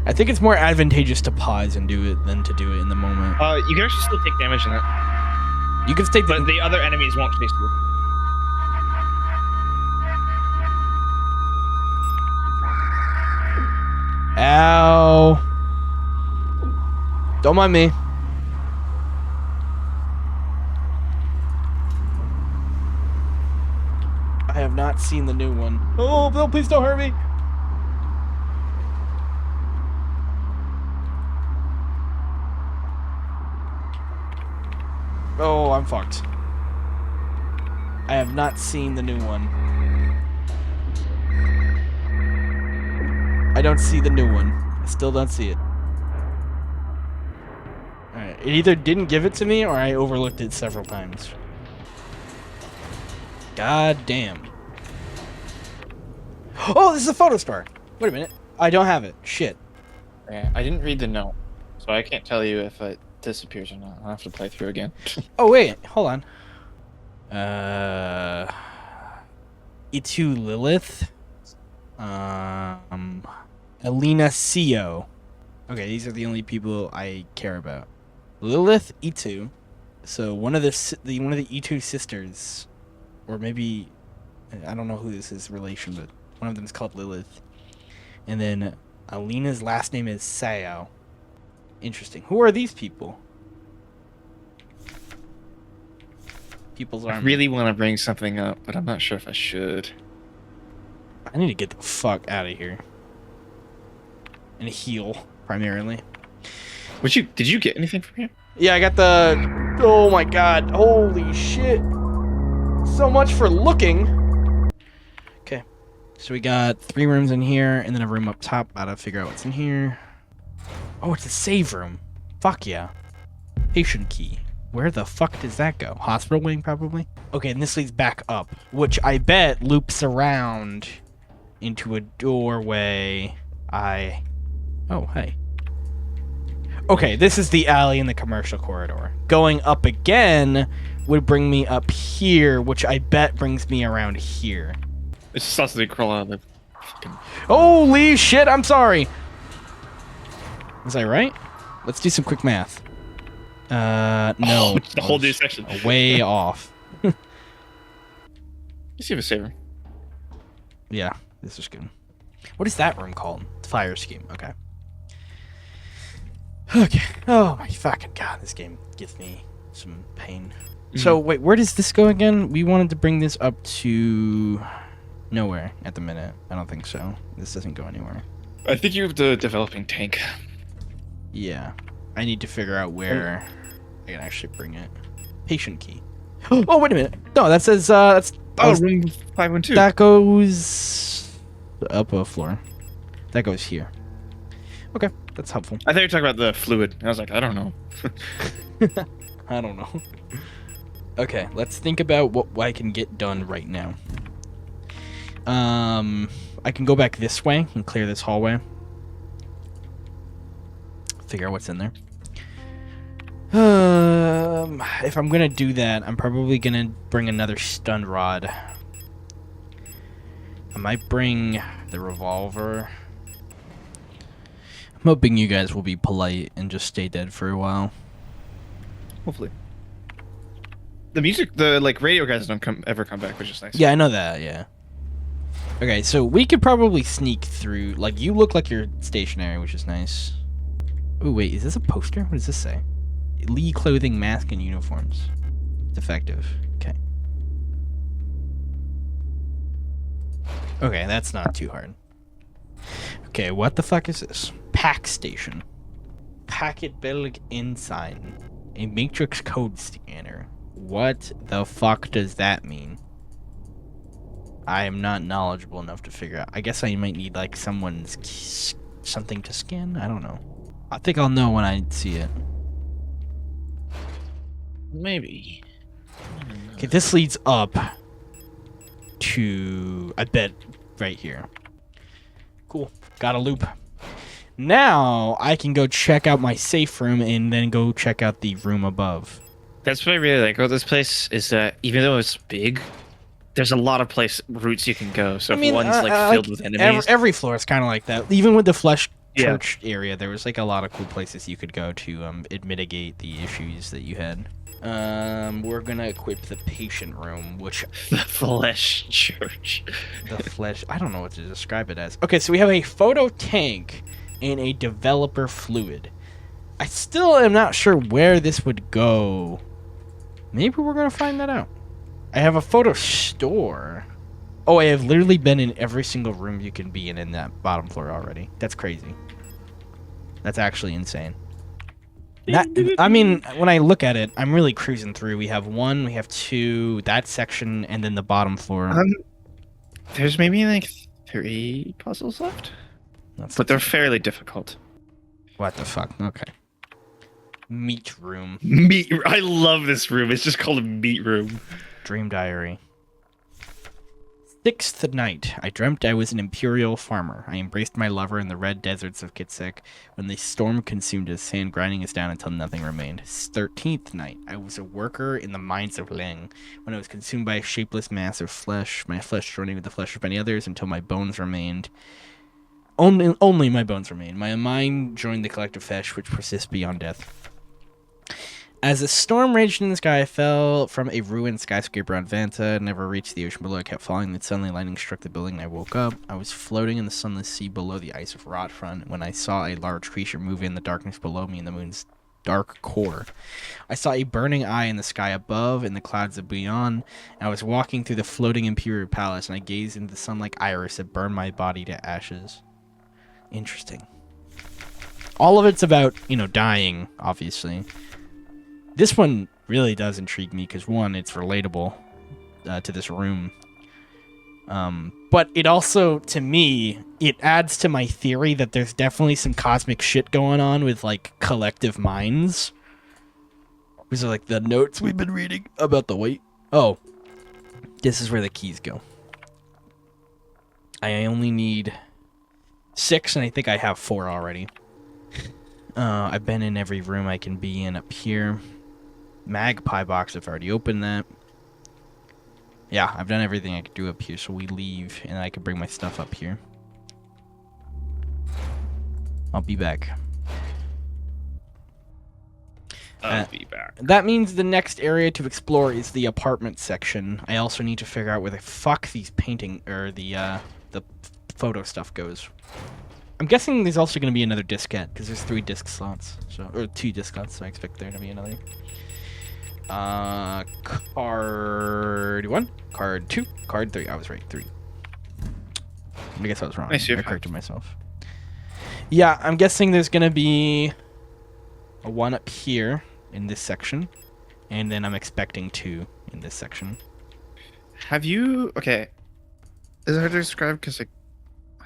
Speaker 3: I think it's more advantageous to pause and do it than to do it in the moment.
Speaker 2: You can actually still take damage in it,
Speaker 3: You can stay...
Speaker 2: but the other enemies won't chase you.
Speaker 3: Ow. Don't mind me. I have not seen the new one. Oh, Bill, please don't hurt me. Oh, I'm fucked. I have not seen the new one. I don't see the new one. I still don't see it. Alright, it either didn't give it to me or I overlooked it several times. God damn. Oh, this is a photo star. Wait a minute. I don't have it. Shit.
Speaker 2: Yeah, I didn't read the note, so I can't tell you if it disappears or not. I'll have to play through again.
Speaker 3: Oh, wait. Hold on. E2 Lilith. Alina Sio. Okay, these are the only people I care about. Lilith, E2. So one of the E2 sisters, or maybe I don't know who this is relation, but one of them is called Lilith. And then Alina's last name is Sao. Interesting. Who are these people? People's
Speaker 2: I
Speaker 3: Army.
Speaker 2: really want to bring something up, but I'm not sure if I should.
Speaker 3: I need to get the fuck out of here. And heal, primarily.
Speaker 2: Did you get anything from here?
Speaker 3: Yeah, I got the... Oh my god. Holy shit. So much for looking. Okay. So we got 3 rooms in here, and then a room up top. Gotta figure out what's in here. Oh, it's a save room. Fuck yeah. Patient key. Where the fuck does that go? Hospital wing, probably? Okay, and this leads back up, which I bet loops around into a doorway. Oh, hey. Okay, this is the alley in the commercial corridor. Going up again would bring me up here, which I bet brings me around here.
Speaker 2: It's just also they crawl out of the fucking...
Speaker 3: Holy shit, I'm sorry. Was I right? Let's do some quick math. No.
Speaker 2: The whole new section.
Speaker 3: Way off.
Speaker 2: Let's see if it's saver.
Speaker 3: Yeah, this is good. What is that room called? Fire scheme. Okay. Okay. Oh my fucking god, this game gives me some pain. So wait, where does this go again? We wanted to bring this up to nowhere at the minute. I don't think so. This doesn't go anywhere.
Speaker 2: I think you have the developing tank.
Speaker 3: Yeah. I need to figure out where I can actually bring it. Patient key. Oh, wait a minute. No, that says that's
Speaker 2: Room 512.
Speaker 3: that goes up a floor. That goes here. Okay, that's helpful.
Speaker 2: I thought you were talking about the fluid. I was like, I don't know.
Speaker 3: I don't know. Okay, let's think about what I can get done right now. I can go back this way and clear this hallway. Figure out what's in there. If I'm gonna do that, I'm probably gonna bring another stun rod. I might bring the revolver. I'm hoping you guys will be polite and just stay dead for a while.
Speaker 2: Hopefully. The music, the like radio guys don't ever come back, which is nice.
Speaker 3: Yeah, I know that, yeah. Okay, so we could probably sneak through. Like, you look like you're stationary, which is nice. Oh, wait, is this a poster? What does this say? Lee clothing, mask, and uniforms. Defective. Okay. Okay, that's not too hard. Okay, what the fuck is this? Pack station. Packet Belg Ensign. A matrix code scanner. What the fuck does that mean? I am not knowledgeable enough to figure out. I guess I might need like someone's something to scan. I don't know. I think I'll know when I see it.
Speaker 2: Maybe.
Speaker 3: Okay, this leads up to, I bet, right here. Cool. Got a loop. Now I can go check out my safe room and then go check out the room above.
Speaker 2: That's what I really like about this place is that even though it's big, there's a lot of routes you can go. So if one's like filled with enemies,
Speaker 3: every floor is kind of like that. Even with the Flesh
Speaker 2: Yeah.
Speaker 3: Church area, there was like a lot of cool places you could go to mitigate the issues that you had. We're gonna equip the patient room, which
Speaker 2: the Flesh Church.
Speaker 3: the flesh. I don't know what to describe it as. Okay, so we have a photo tank and a developer fluid. I still am not sure where this would go. Maybe we're gonna find that out. I have a photo store. Oh, I have literally been in every single room you can be in that bottom floor already. That's crazy. That's actually insane. I mean, when I look at it, I'm really cruising through. We have 1, we have 2, that section, and then the bottom floor.
Speaker 2: There's maybe like 3 puzzles left, but they're fairly difficult.
Speaker 3: What the fuck? Okay. Meat room.
Speaker 2: Meat. I love this room. It's just called a meat room.
Speaker 3: Dream diary. 6th night. I dreamt I was an imperial farmer. I embraced my lover in the red deserts of Kitsik when the storm consumed us, sand grinding us down until nothing remained. 13th night. I was a worker in the mines of Ling when I was consumed by a shapeless mass of flesh, my flesh joining with the flesh of many others until my bones remained. Only my bones remained. My mind joined the collective flesh which persists beyond death. As a storm raged in the sky, I fell from a ruined skyscraper on Vanta, never reached the ocean below. I kept falling, then suddenly lightning struck the building and I woke up. I was floating in the sunless sea below the ice of Rotfront when I saw a large creature move in the darkness below me in the moon's dark core. I saw a burning eye in the sky above and the clouds of beyond. I was walking through the floating imperial palace and I gazed into the sun like iris that burned my body to ashes. Interesting. All of it's about, dying, obviously. This one really does intrigue me because, one, it's relatable to this room. But it also, to me, it adds to my theory that there's definitely some cosmic shit going on with, like, collective minds. These are, like, the notes we've been reading about the weight. Oh, this is where the keys go. I only need 6, and I think I have 4 already. I've been in every room I can be in up here. Magpie box, I've already opened that. Yeah, I've done everything I could do up here, so we leave, and I can bring my stuff up here. I'll be back.
Speaker 2: I'll be back.
Speaker 3: That means the next area to explore is the apartment section. I also need to figure out where the fuck these painting, or the photo stuff goes. I'm guessing there's also going to be another diskette, because there's 3 disk slots, or 2 disk slots, so I expect there to be another. Card 1, card 2, card 3. I was right, 3. I guess I was wrong. I corrected myself. Yeah, I'm guessing there's going to be a 1 up here in this section, and then I'm expecting 2 in this section.
Speaker 2: Have you... Okay. Is it hard to describe? Because I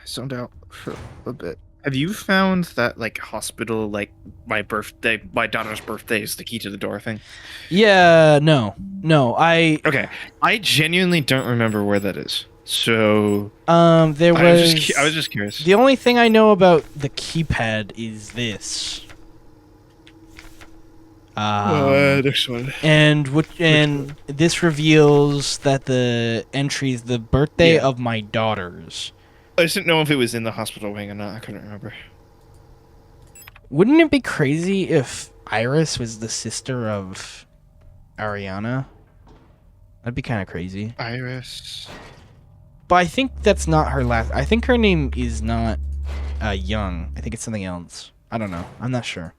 Speaker 2: zoned out for a bit. Have you found that, like, hospital, like, my daughter's birthday is the key to the door thing?
Speaker 3: Yeah, no,
Speaker 2: Okay, I genuinely don't remember where that is. So...
Speaker 3: there was...
Speaker 2: I was just curious.
Speaker 3: The only thing I know about the keypad is this.
Speaker 2: Next one.
Speaker 3: And this reveals that the entry is the birthday of my daughters.
Speaker 2: I just didn't know if it was in the hospital wing or not. I couldn't remember.
Speaker 3: Wouldn't it be crazy if Iris was the sister of Ariana? That'd be kind of crazy.
Speaker 2: Iris.
Speaker 3: But I think that's not her last. I think her name is not Young. I think it's something else. I don't know. I'm not sure.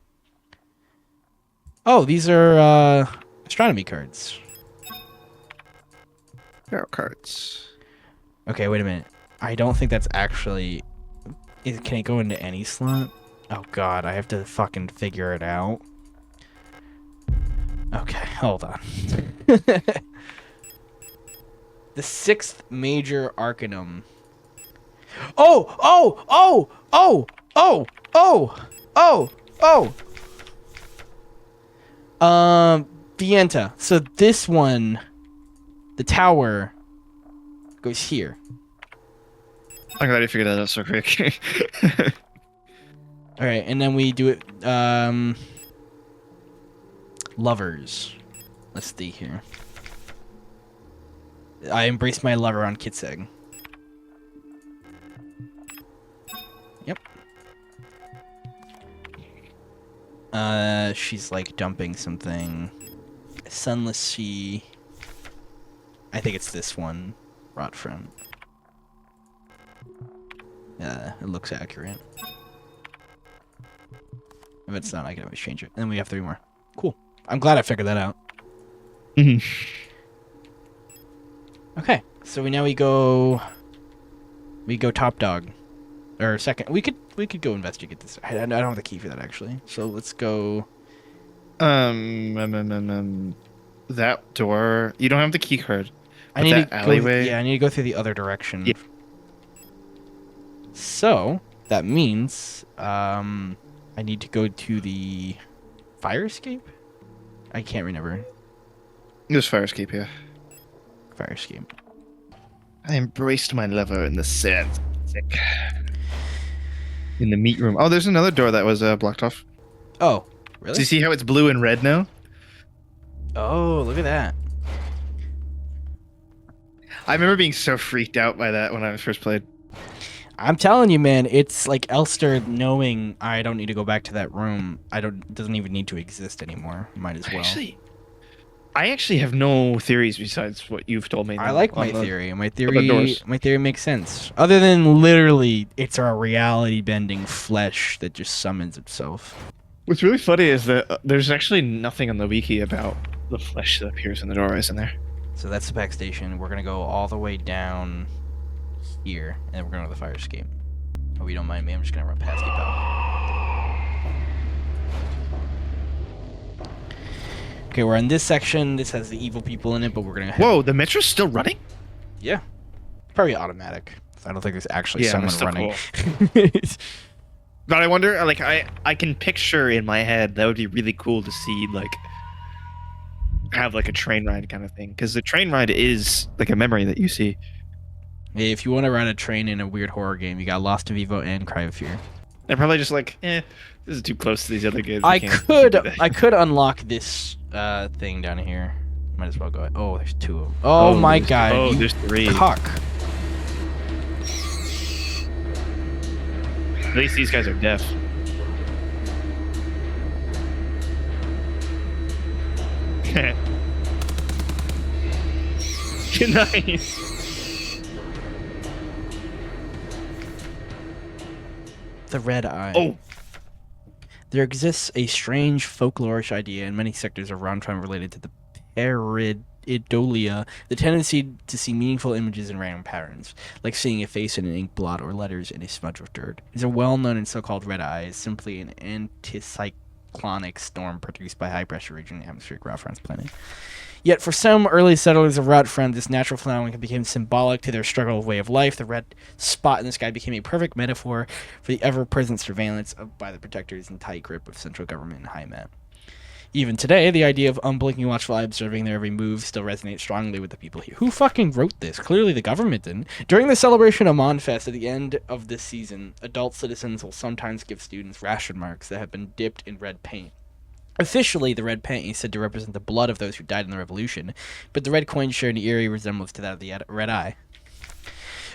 Speaker 3: Oh, these are astronomy cards.
Speaker 2: Tarot cards.
Speaker 3: Okay, wait a minute. I don't think that's actually... Can it go into any slot? Oh god, I have to fucking figure it out. Okay, hold on. The 6th major arcanum. Oh! Oh! Oh! Oh! Oh! Oh! Oh! Oh! Vienta. So this one, the tower, goes here.
Speaker 2: I'm glad you figured that out so quick.
Speaker 3: Alright, and then we do it, lovers. Let's see here. I embraced my lover on Kitseg. Yep. She's like dumping something. Sunless Sea. I think it's this one. Rot Front. Yeah, it looks accurate. If it's not, I can always change it. And then we have 3 more. Cool. I'm glad I figured that out. Okay, so we go top dog, or second. We could go investigate this. I don't have the key for that actually. So let's go.
Speaker 2: That door. You don't have the key card.
Speaker 3: I need
Speaker 2: that
Speaker 3: to
Speaker 2: alleyway.
Speaker 3: Go, yeah, I need to go through the other direction.
Speaker 2: Yeah.
Speaker 3: So that means I need to go to the fire escape. I can't remember.
Speaker 2: There's fire escape here.
Speaker 3: Fire escape.
Speaker 2: I embraced my lover in the sand. In the meat room. Oh, there's another door that was blocked off.
Speaker 3: Oh, really?
Speaker 2: Do you see how it's blue and red now?
Speaker 3: Oh, look at that.
Speaker 2: I remember being so freaked out by that when I first played.
Speaker 3: I'm telling you, man, it's like Elster knowing I don't need to go back to that room. It doesn't even need to exist anymore. Might as well.
Speaker 2: I actually have no theories besides what you've told me.
Speaker 3: I like my theory. My theory makes sense. Other than literally, it's our reality bending flesh that just summons itself.
Speaker 2: What's really funny is that there's actually nothing on the wiki about the flesh that appears in the doorways in there.
Speaker 3: So that's the back station. We're gonna go all the way down here, and then we're going to the fire escape. Oh, you don't mind me? I'm just gonna run past you, pal. Okay, we're in this section. This has the evil people in it, but we're gonna.
Speaker 2: Whoa, the metro's still running?
Speaker 3: Yeah, probably automatic. I don't think there's actually someone running.
Speaker 2: Cool. But I wonder, like, I can picture in my head that would be really cool to see, like, have like a train ride kind of thing, because the train ride is like a memory that you see.
Speaker 3: Hey, if you want to ride a train in a weird horror game, you got Lost in Vivo and Cry of Fear.
Speaker 2: They're probably just like, this is too close to these other games.
Speaker 3: I could unlock this thing down here. Might as well go. Oh, there's 2 of them. Oh my god.
Speaker 2: Oh, there's 3.
Speaker 3: Cuck.
Speaker 2: At least these guys are deaf. Nice.
Speaker 3: The red eye.
Speaker 2: Oh.
Speaker 3: There exists a strange folklorish idea in many sectors of Rontime related to the pareidolia, the tendency to see meaningful images in random patterns, like seeing a face in an ink blot or letters in a smudge of dirt. It's a well-known and so-called red eye is simply an anticyclonic storm produced by high-pressure region in the atmospheric Routfront's planet. Yet for some early settlers of Routfront, this natural phenomenon became symbolic to their struggle of way of life. The red spot in the sky became a perfect metaphor for the ever-present surveillance by the protectors and tight grip of central government and High Met. Even today, the idea of unblinking watchful eye observing their every move still resonates strongly with the people here. Who fucking wrote this? Clearly the government didn't. During the celebration of Monfest at the end of this season, adult citizens will sometimes give students ration marks that have been dipped in red paint. Officially, the red paint is said to represent the blood of those who died in the revolution, but the red coins share an eerie resemblance to that of the red eye.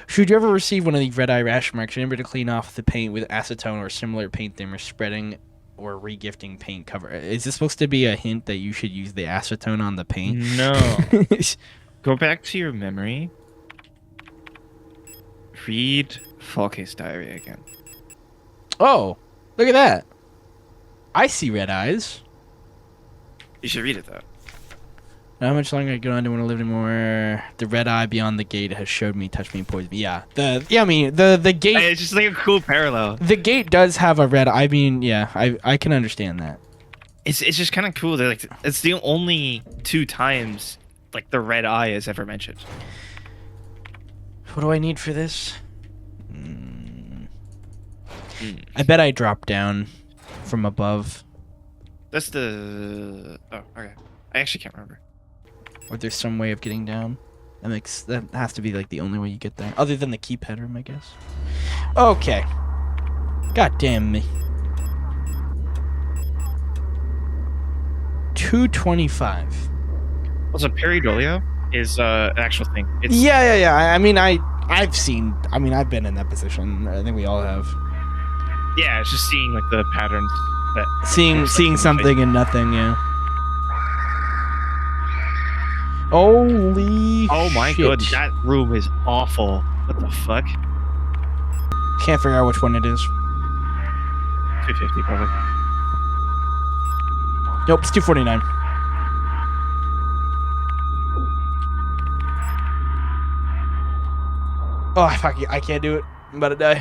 Speaker 3: Should you ever receive one of these red eye ration marks, remember to clean off the paint with acetone or similar paint thinner, spreading or regifting paint cover. Is this supposed to be a hint that you should use the acetone on the paint?
Speaker 2: No. Go back to your memory. read Fall Case Diary again.
Speaker 3: Oh, look at that. I see red eyes.
Speaker 2: You should read it though.
Speaker 3: How much longer I go on to want to live anymore? The red eye beyond the gate has showed me, touched me, poisoned me. Yeah, the gate.
Speaker 2: It's just like a cool parallel.
Speaker 3: The gate does have a red. I mean, yeah, I can understand that.
Speaker 2: It's just kind of cool. They're like, it's the only 2 times like the red eye is ever mentioned.
Speaker 3: What do I need for this? I bet I dropped down from above.
Speaker 2: That's the. Oh, okay. I actually can't remember.
Speaker 3: Or there's some way of getting down. That has to be like the only way you get there, other than the keypad room, I guess. Okay. God damn me. 225.
Speaker 2: Also, pareidolia is an actual thing. It's
Speaker 3: Yeah. I mean, I've seen. I mean, I've been in that position. I think we all have.
Speaker 2: yeah, it's just seeing like the patterns that
Speaker 3: Seeing something and nothing. Yeah. Holy.
Speaker 2: Oh my
Speaker 3: shit.
Speaker 2: god, that room is awful. What the fuck?
Speaker 3: Can't figure out which one it is.
Speaker 2: 250 probably.
Speaker 3: Nope, it's 249. Oh, fuck you. I can't do it. I'm about to die.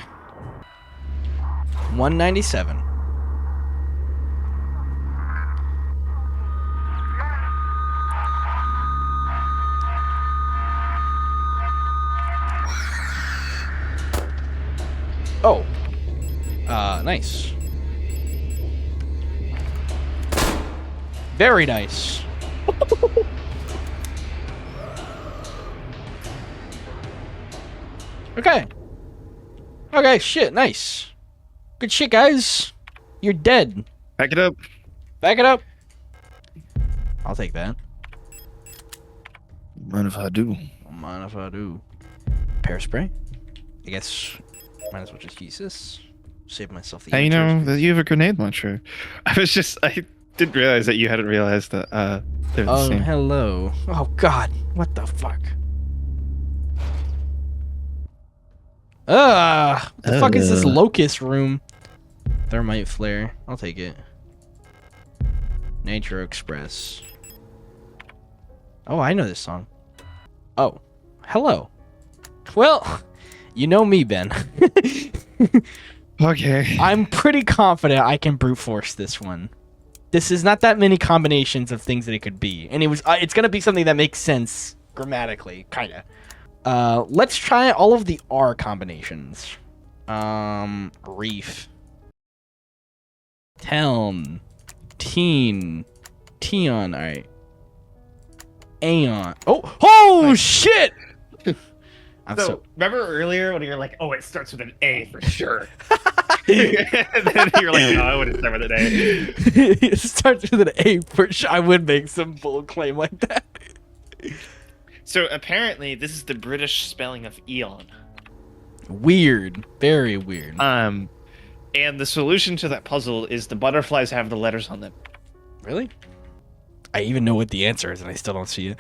Speaker 3: 197. Oh. Nice. Very nice. Okay. Okay, shit, nice. Good shit, guys. You're dead.
Speaker 2: Back it up.
Speaker 3: Back it up. I'll take that.
Speaker 2: Mind if I do?
Speaker 3: Mind if I do? Pear spray? I guess might as well just use this. Save myself the
Speaker 2: Hey, you know
Speaker 3: answers.
Speaker 2: that you have a grenade launcher. I didn't realize that you hadn't realized that they're the
Speaker 3: Oh,
Speaker 2: same.
Speaker 3: hello. Oh, God. What the fuck? What the fuck is this locust room? Thermite flare. I'll take it. Nature Express. Oh, I know this song. Oh, hello. Well, you know me, Ben.
Speaker 2: Okay.
Speaker 3: I'm pretty confident I can brute force this one. This is not that many combinations of things that it could be, and it's gonna be something that makes sense grammatically, kinda. Let's try all of the R combinations. Reef. Teln. Teen. Tion. Alright. Aeon. Oh shit!
Speaker 2: So, remember earlier when you're like, oh, it starts with an A for sure. And then you're like, no, I wouldn't start with an A.
Speaker 3: It starts with an A for sure. I would make some bold claim like that.
Speaker 2: So apparently, this is the British spelling of Eon.
Speaker 3: Weird. Very weird.
Speaker 2: And the solution to that puzzle is the butterflies have the letters on them.
Speaker 3: Really? I even know what the answer is, and I still don't see it.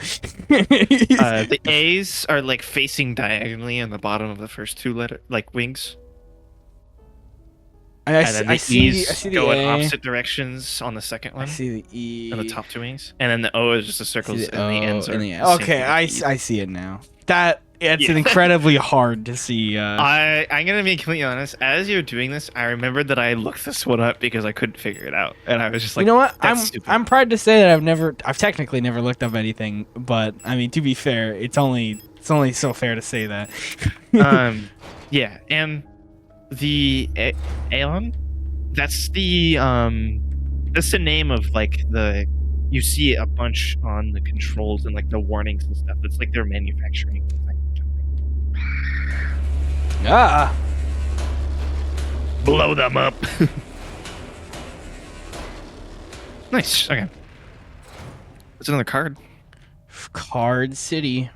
Speaker 2: The A's are like facing diagonally on the bottom of the first 2 wings.
Speaker 3: I
Speaker 2: And then the
Speaker 3: see
Speaker 2: E's
Speaker 3: the
Speaker 2: go in
Speaker 3: A.
Speaker 2: opposite directions on the second
Speaker 3: I
Speaker 2: one.
Speaker 3: see the E.
Speaker 2: And the top 2 wings. And then the O is just the
Speaker 3: I see
Speaker 2: circles
Speaker 3: the
Speaker 2: and the
Speaker 3: O
Speaker 2: ends are
Speaker 3: and the-
Speaker 2: the same
Speaker 3: Okay,
Speaker 2: thing
Speaker 3: I
Speaker 2: as the E's.
Speaker 3: see it now. It's
Speaker 2: Yeah.
Speaker 3: incredibly hard to see.
Speaker 2: I'm gonna be completely honest. As you're doing this, I remembered that I looked this one up because I couldn't figure it out, and I was just like,
Speaker 3: you know what?
Speaker 2: That's stupid.
Speaker 3: I'm proud to say that I've technically never looked up anything, but I mean, to be fair, it's only so fair to say that.
Speaker 2: Yeah, and the Aeon, that's the name of like you see a bunch on the controls and like the warnings and stuff. It's like their manufacturing.
Speaker 3: Ah.
Speaker 2: Blow them up. Nice. Okay. That's another card.
Speaker 3: Card City.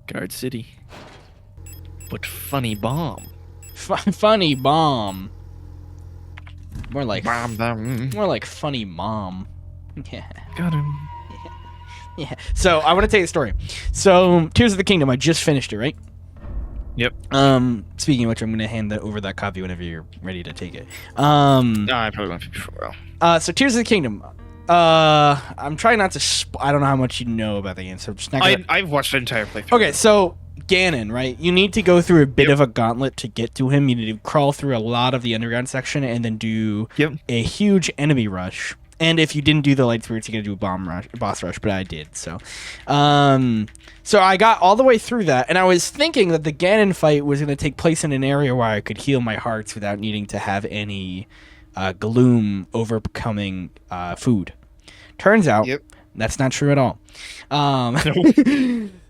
Speaker 2: Guard City. But funny bomb.
Speaker 3: Funny bomb. More like
Speaker 2: Bomb.
Speaker 3: more like funny mom. Yeah.
Speaker 2: Got him.
Speaker 3: Yeah. So I want to tell you the story. So Tears of the Kingdom, I just finished it, right?
Speaker 2: Yep.
Speaker 3: Speaking of which, I'm gonna hand over that copy whenever you're ready to take it.
Speaker 2: No, I probably went before. Well.
Speaker 3: So Tears of the Kingdom. I'm trying not to. I don't know how much you know about the game, so I'm just not.
Speaker 2: I've watched the entire playthrough.
Speaker 3: Okay, so Ganon, right? You need to go through a bit of a gauntlet to get to him. You need to crawl through a lot of the underground section and then do a huge enemy rush. And if you didn't do the light spirits, you got to do a boss rush. But I did, so I got all the way through that, and I was thinking that the Ganon fight was going to take place in an area where I could heal my hearts without needing to have any gloom overcoming food. Turns out that's not true at all.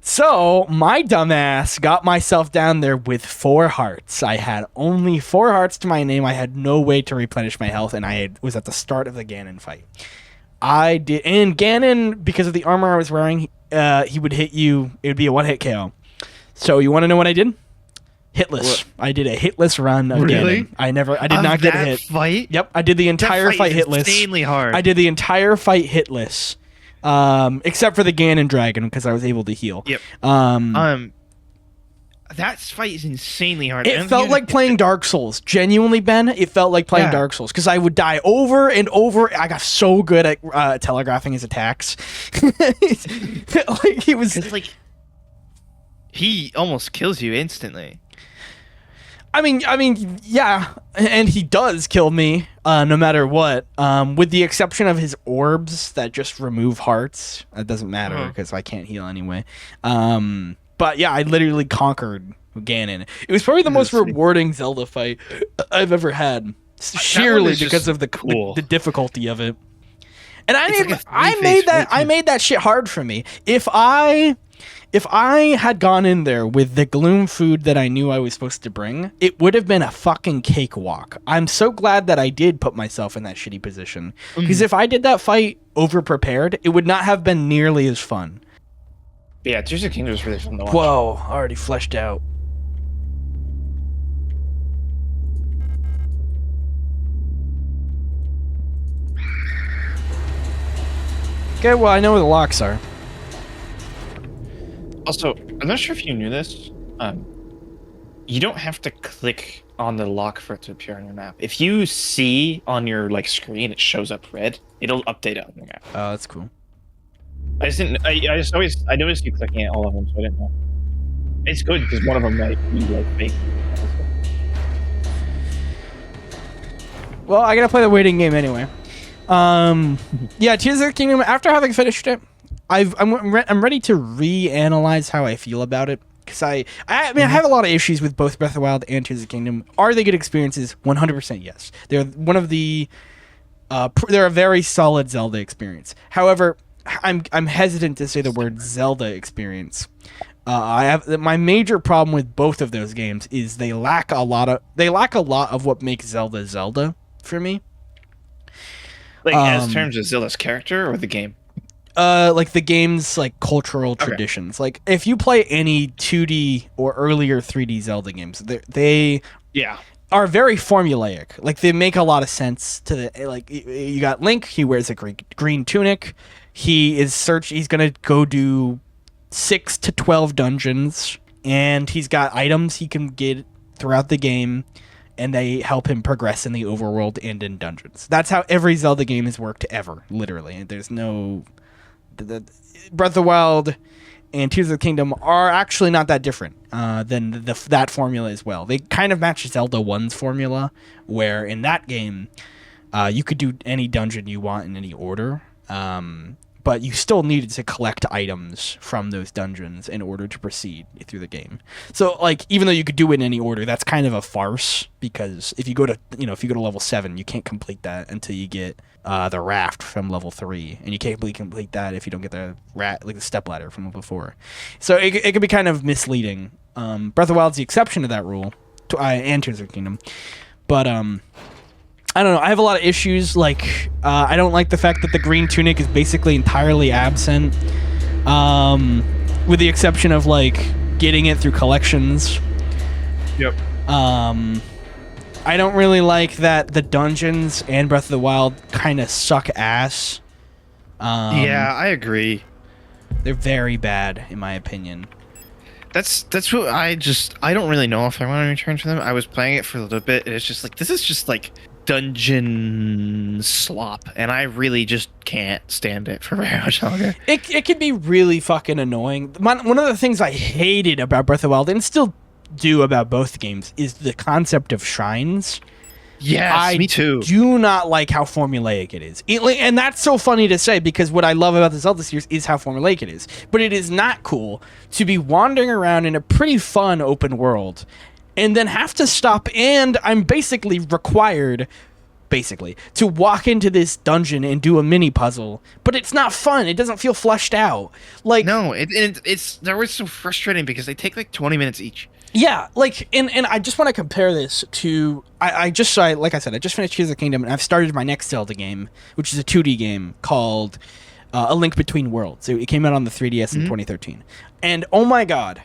Speaker 3: So my dumbass got myself down there with 4 hearts. I had only 4 hearts to my name. I had no way to replenish my health, and was at the start of the Ganon fight. And Ganon, because of the armor I was wearing, he would hit you. It would be a 1-hit KO. So you want to know what I did? Hitless. What? I did a hitless run of Ganon. I did not get a hit.
Speaker 2: Fight?
Speaker 3: Yep, I did the entire fight hitless.
Speaker 2: Insanely hard.
Speaker 3: I did the entire fight hitless. Except for the Ganon Dragon, because I was able to heal.
Speaker 2: Yep. That fight is insanely hard.
Speaker 3: It felt like playing Dark Souls. Genuinely, Ben, it felt like playing Dark Souls, because I would die over and over. I got so good at telegraphing his attacks. Like
Speaker 2: he almost kills you instantly.
Speaker 3: I mean, yeah, and he does kill me, no matter what. With the exception of his orbs that just remove hearts. That doesn't matter because I can't heal anyway. But yeah, I literally conquered Ganon. It was probably the most rewarding Zelda fight I've ever had, sheerly because of the difficulty of it. And I made that shit hard for me. If I had gone in there with the gloom food that I knew I was supposed to bring, it would have been a fucking cakewalk. I'm so glad that I did put myself in that shitty position. Because if I did that fight over-prepared, it would not have been nearly as fun.
Speaker 2: Yeah, Tears of the Kingdom is really fun to watch.
Speaker 3: Whoa, already fleshed out. Okay, well, I know where the locks are.
Speaker 2: Also, I'm not sure if you knew this. You don't have to click on the lock for it to appear on your map. If you see on your screen it shows up red, it'll update it on your map.
Speaker 3: Oh, that's cool.
Speaker 2: I noticed you clicking at all of them, so I didn't know. It's good because one of them might be fake.
Speaker 3: Well, I gotta play the waiting game anyway. Yeah, Tears of the Kingdom. After having finished it, I'm ready to reanalyze how I feel about it, because I have a lot of issues with both Breath of the Wild and Tears of the Kingdom. Are they good experiences? 100% yes. They're one of the they're a very solid Zelda experience. However, I'm hesitant to say the word Zelda experience. My major problem with both of those games is they lack a lot of what makes Zelda Zelda for me.
Speaker 2: As terms of Zelda's character or the game?
Speaker 3: Like the game's cultural traditions. Like if you play any 2D or earlier 3D Zelda games, they are very formulaic. Like they make a lot of sense to the you got Link, he wears a green tunic. He's gonna go do 6 to 12 dungeons, and he's got items he can get throughout the game, and they help him progress in the overworld and in dungeons. That's how every Zelda game has worked ever, literally. There's no... Breath of the Wild and Tears of the Kingdom are actually not that different than that formula as well. They kind of match Zelda 1's formula, where in that game, you could do any dungeon you want in any order, but you still needed to collect items from those dungeons in order to proceed through the game. So, even though you could do it in any order, that's kind of a farce, because if you go to level 7, you can't complete that until you get the raft from level 3, and you can't complete that if you don't get the the stepladder from level 4. So it can be kind of misleading. Breath of the Wild's the exception to that rule, and Tears of the Kingdom, but I don't know. I have a lot of issues. I don't like the fact that the green tunic is basically entirely absent, with the exception of getting it through collections.
Speaker 2: Yep.
Speaker 3: I don't really like that the dungeons and Breath of the Wild kind of suck ass.
Speaker 2: Yeah, I agree.
Speaker 3: They're very bad, in my opinion.
Speaker 2: That's what I don't really know if I want to return to them. I was playing it for a little bit, and it's just like this is just like dungeon slop, and I really just can't stand it for very much longer.
Speaker 3: It can be really fucking annoying. One of the things I hated about Breath of the Wild, and still do about both games, is the concept of shrines.
Speaker 2: Yes, me too.
Speaker 3: Do not like how formulaic it is. And that's so funny to say, because what I love about the Zelda series is how formulaic it is. But it is not cool to be wandering around in a pretty fun open world and then have to stop, and I'm basically required to walk into this dungeon and do a mini puzzle, but it's not fun. It doesn't feel fleshed out. Like,
Speaker 2: no, it's that was so frustrating because they take like 20 minutes each.
Speaker 3: Yeah, like, and I just want to compare this to, like I said, I just finished Tears of the Kingdom, and I've started my next Zelda game, which is a 2D game called A Link Between Worlds. It came out on the 3DS in 2013. And oh my god,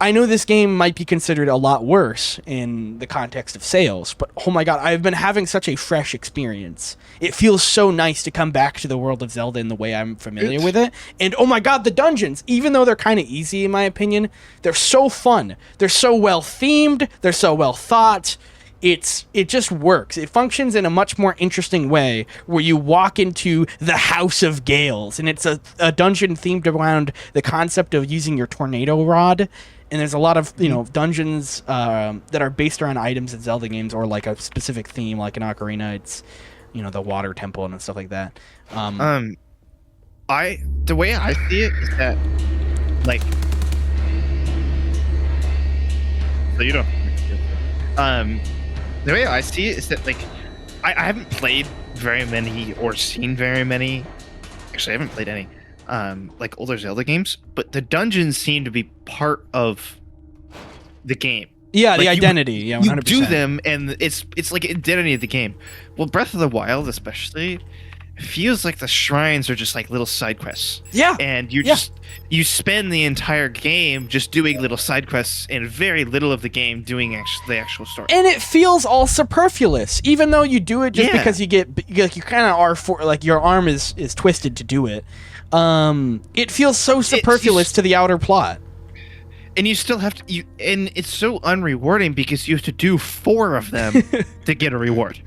Speaker 3: I know this game might be considered a lot worse in the context of sales, but oh my god, I've been having such a fresh experience. It feels so nice to come back to the world of Zelda in the way I'm familiar with it. And oh my god, the dungeons, even though they're kind of easy in my opinion, they're so fun. They're so well themed, they're so well thought. It just works. It functions in a much more interesting way, where you walk into the House of Gales, and it's a dungeon themed around the concept of using your tornado rod. And there's a lot of, dungeons that are based around items in Zelda games, or like a specific theme, like in Ocarina, it's, the water temple and stuff like that.
Speaker 2: The way I see it is that, like, so you don't. The way I see it is that, like, I haven't played very many or seen very many. Actually, I haven't played any. Like older Zelda games, but the dungeons seem to be part of the game.
Speaker 3: Yeah,
Speaker 2: like
Speaker 3: the identity. Yeah, 100%.
Speaker 2: You do them, and it's like identity of the game. Well, Breath of the Wild, especially, feels like the shrines are just like little side quests.
Speaker 3: Yeah,
Speaker 2: and you spend the entire game just doing little side quests, and very little of the game doing the actual story.
Speaker 3: And it feels all superfluous, even though you do it just because you kind of are your arm is twisted to do it. It feels so superfluous to the outer plot.
Speaker 2: And you still have to, and it's so unrewarding because you have to do 4 of them to get a reward.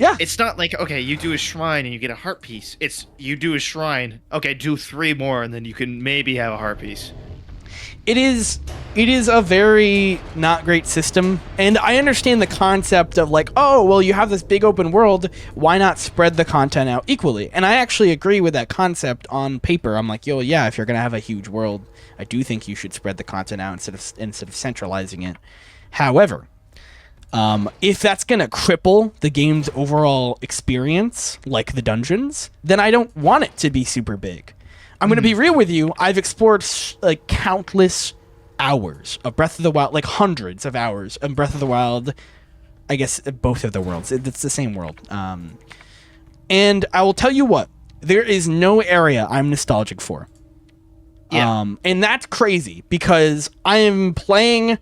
Speaker 3: Yeah.
Speaker 2: It's not like, okay, you do a shrine and you get a heart piece. It's, you do a shrine, okay, do 3 more and then you can maybe have a heart piece.
Speaker 3: It is a very not great system, and I understand the concept of like, oh, well, you have this big open world, why not spread the content out equally? And I actually agree with that concept on paper. I'm like, yo, yeah, if you're gonna have a huge world, I do think you should spread the content out instead of centralizing it. However, if that's gonna cripple the game's overall experience, like the dungeons, then I don't want it to be super big. I'm going to be real with you. I've explored like countless hours of Breath of the Wild, like hundreds of hours of Breath of the Wild. I guess both of the worlds. It's the same world. And I will tell you what, there is no area I'm nostalgic for.
Speaker 2: Yeah.
Speaker 3: And that's crazy because I am playing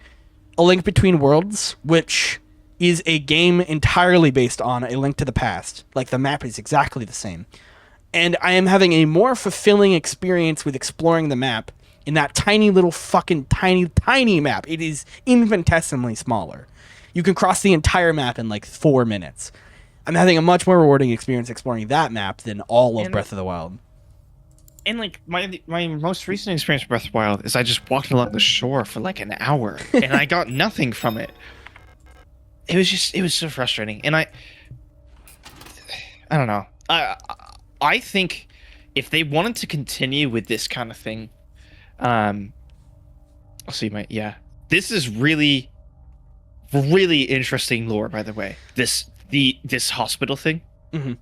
Speaker 3: A Link Between Worlds, which is a game entirely based on A Link to the Past. Like the map is exactly the same. And I am having a more fulfilling experience with exploring the map in that tiny little fucking tiny map. It is infinitesimally smaller. You can cross the entire map in like 4 minutes. I'm having a much more rewarding experience exploring that map than all of Breath of the Wild.
Speaker 2: And like my most recent experience with Breath of the Wild is I just walked along the shore for like an hour and I got nothing from it. It was so frustrating. And I don't know. I think if they wanted to continue with this kind of thing, this is really, really interesting lore, by the way. This hospital thing. Mm-hmm.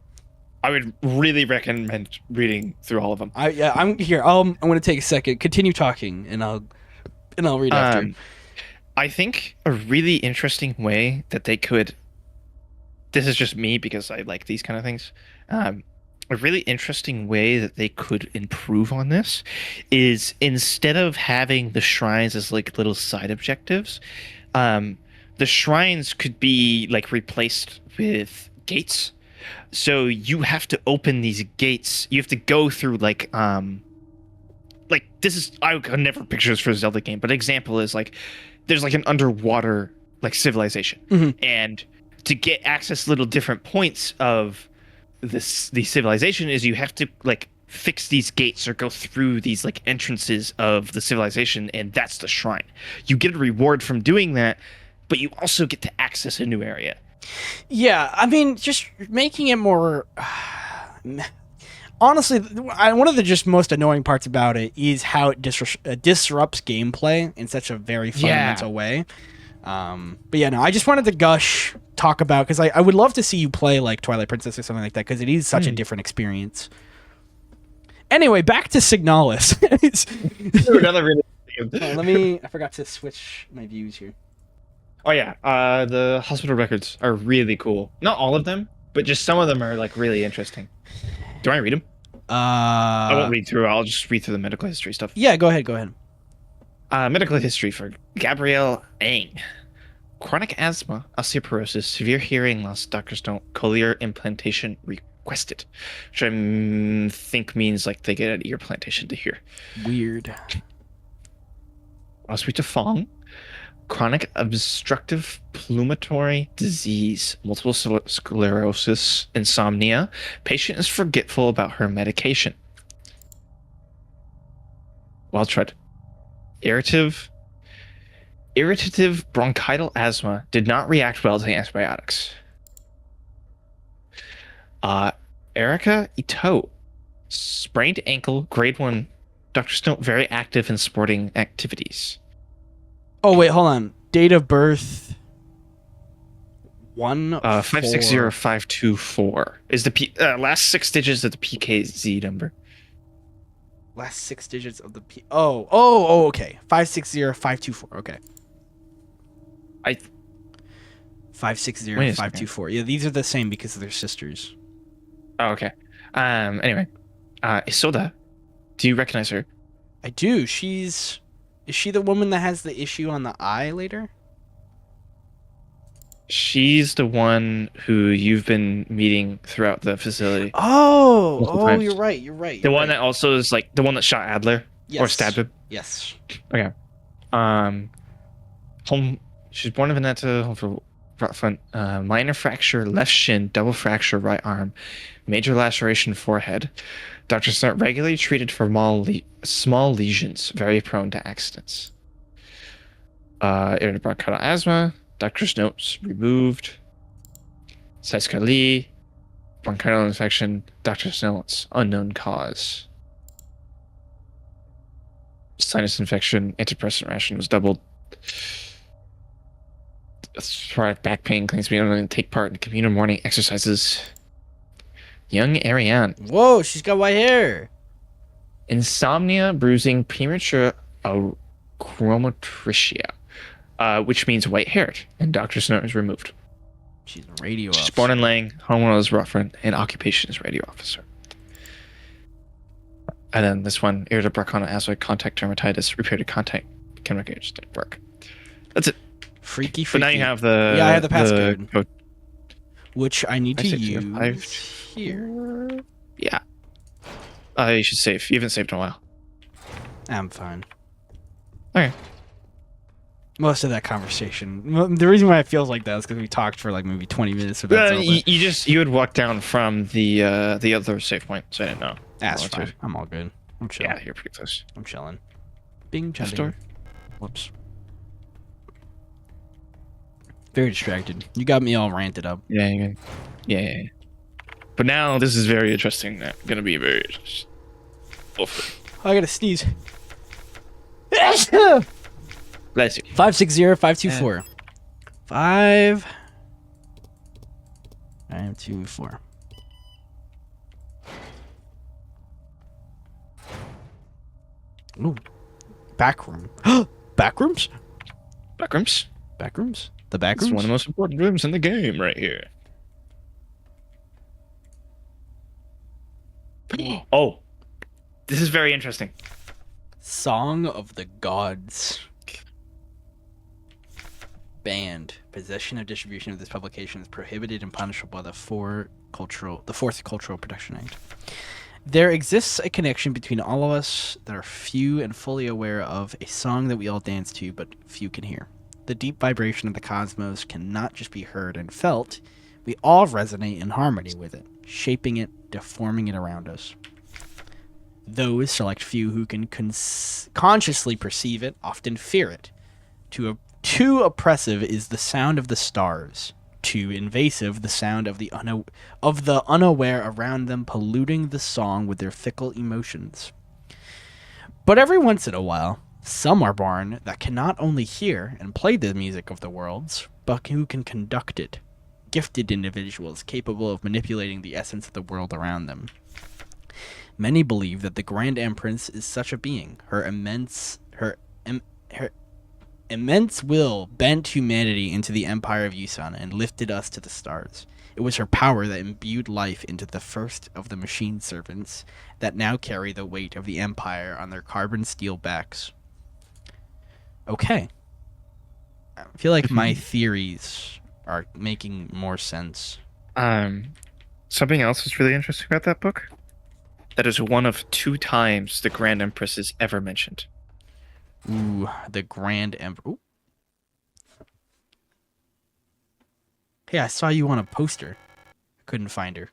Speaker 2: I would really recommend reading through all of them.
Speaker 3: I'm here. I'm going to take a second. Continue talking, and I'll read after.
Speaker 2: I think a really interesting way that they could. This is just me because I like these kind of things. A really interesting way that they could improve on this is instead of having the shrines as like little side objectives, the shrines could be like replaced with gates. So you have to open these gates. You have to go through like like this is I could never picture this for a Zelda game, but an example is like there's like an underwater like civilization, and to get access to little different points of the civilization is you have to like fix these gates or go through these like entrances of the civilization, and that's the shrine. You get a reward from doing that, but you also get to access a new area.
Speaker 3: Yeah, I mean, just making it more. Honestly, one of the just most annoying parts about it is how it disrupts gameplay in such a very fundamental way. But yeah, no, I just wanted to talk about, because I would love to see you play like Twilight Princess or something like that, because it is such a different experience. Anyway, back to Signalis.
Speaker 2: Another really
Speaker 3: I forgot to switch my views here.
Speaker 2: Oh yeah, the hospital records are really cool. Not all of them, but just some of them are like really interesting. Do I read them? I won't read through. I'll just read through the medical history stuff.
Speaker 3: Yeah, go ahead.
Speaker 2: Medical history for Gabrielle Ang. Chronic asthma, osteoporosis, severe hearing loss, doctors don't. Cochlear implantation requested. Which I think means like they get an ear plantation to hear.
Speaker 3: Weird.
Speaker 2: Oswita Fong. Chronic obstructive pulmonary disease, multiple sclerosis, insomnia. Patient is forgetful about her medication. Well tried. Irritative bronchital asthma, did not react well to antibiotics. Erica Ito, sprained ankle, grade 1. Doctors note very active in sporting activities.
Speaker 3: Oh wait, hold on. Date of birth
Speaker 2: 560524 is the last 6 digits of the PKZ number.
Speaker 3: Last 6 digits of the P. Oh, okay. 560524. Okay. 560524. Yeah, these are the same because they're sisters.
Speaker 2: Oh, okay. Anyway, Isolda, do you recognize her?
Speaker 3: I do. Is she the woman that has the issue on the eye later?
Speaker 2: She's the one who you've been meeting throughout the facility.
Speaker 3: Oh, you're right.
Speaker 2: The one that also is like the one that shot Adler or stabbed him.
Speaker 3: Yes.
Speaker 2: Okay. She's born in Veneta, home for front, minor fracture left shin, double fracture right arm, major laceration forehead. Doctors not regularly treated for small lesions, very prone to accidents. Irritable bronchial asthma. Doctor's notes removed. Signalis, bronchial infection. Doctor's notes unknown cause. Sinus infection. Antidepressant ration was doubled. Chronic back pain claims to be unable to take part in communal morning exercises. Young Ariane.
Speaker 3: Whoa, she's got white hair.
Speaker 2: Insomnia, bruising, premature chromatricia, which means white-haired, and doctor's note is removed.
Speaker 3: She's a radio officer.
Speaker 2: She's born in Lang, hormonal is referent, and occupation is radio officer. And then this one, irritable bronchial asthma, contact dermatitis, repeated contact, chemical agents didn't work. That's it.
Speaker 3: Freaky.
Speaker 2: But now you have the...
Speaker 3: Yeah, I have the passcode.
Speaker 2: Code.
Speaker 3: Which I need to
Speaker 2: 5605.
Speaker 3: use here.
Speaker 2: Yeah. You should save. You haven't saved in a while.
Speaker 3: I'm fine.
Speaker 2: Okay.
Speaker 3: Most of that conversation. The reason why it feels like that is because we talked for like maybe 20 minutes about something.
Speaker 2: You had walked down from the other save point, so I didn't know.
Speaker 3: That's fine. I'm all good. I'm chilling.
Speaker 2: Yeah, you're pretty close.
Speaker 3: I'm chilling. Bing,
Speaker 2: Store.
Speaker 3: Whoops. Very distracted. You got me all ranted up.
Speaker 2: Yeah. But now this is very interesting. Gonna be very interesting. Hopefully.
Speaker 3: I gotta sneeze.
Speaker 2: Bless you.
Speaker 3: 560524. 5-9-2-4. Ooh. Back room. Backrooms?
Speaker 2: Backrooms.
Speaker 3: Backrooms? The back
Speaker 2: It's
Speaker 3: rooms?
Speaker 2: one of the most important rooms in the game right here. Oh, this is very interesting.
Speaker 3: Song of the Gods. Banned. Possession or distribution of this publication is prohibited and punishable by the Fourth Cultural Protection Act. There exists a connection between all of us that are few and fully aware of, a song that we all dance to, but few can hear. The deep vibration of the cosmos cannot just be heard and felt. We all resonate in harmony with it, shaping it, deforming it around us. Those select few who can consciously perceive it often fear it. Too oppressive is the sound of the stars. Too invasive the sound of the unaware around them, polluting the song with their fickle emotions. But every once in a while, some are born that can not only hear and play the music of the worlds, but who can conduct it. Gifted individuals capable of manipulating the essence of the world around them. Many believe that the Grand Empress is such a being. Her immense will bent humanity into the empire of Yusan and lifted us to the stars. It was her power that imbued life into the first of the machine servants that now carry the weight of the empire on their carbon steel backs. Okay. I feel like my theories are making more sense.
Speaker 2: Something else that's really interesting about that book. That is one of 2 times the Grand Empress is ever mentioned.
Speaker 3: Ooh, the Grand Emperor. Hey, I saw you on a poster. I couldn't find her.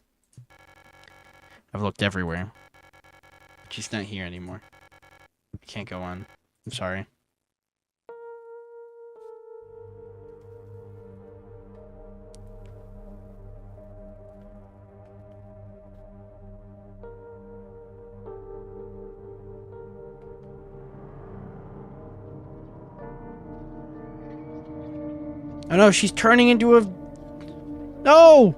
Speaker 3: I've looked everywhere. But she's not here anymore. I can't go on. I'm sorry. Oh no, she's turning into a... No!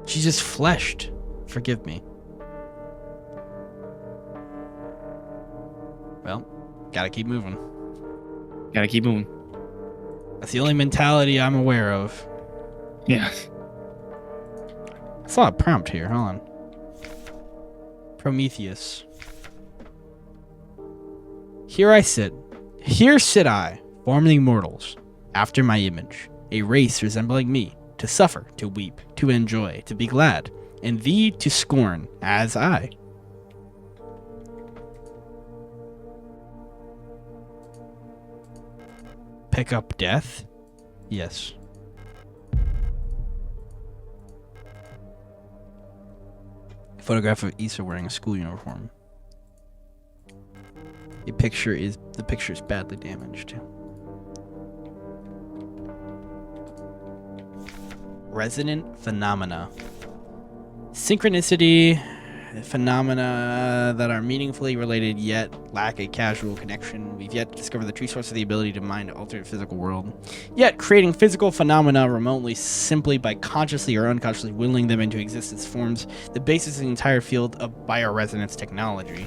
Speaker 3: She's just fleshed. Forgive me. Well, gotta keep moving.
Speaker 2: Gotta keep moving.
Speaker 3: That's the only mentality I'm aware of.
Speaker 2: Yeah.
Speaker 3: I saw a prompt here. Hold on. Prometheus. Here sit I, forming mortals, after my image, a race resembling me, to suffer, to weep, to enjoy, to be glad, and thee to scorn, as I. Pick up death? Yes. Photograph of Issa wearing a school uniform. The picture is badly damaged. Resonant phenomena. Synchronicity, phenomena that are meaningfully related yet lack a causal connection. We've yet to discover the true source of the ability to mind alternate physical world. Yet creating physical phenomena remotely simply by consciously or unconsciously willing them into existence forms the basis of the entire field of bioresonance technology.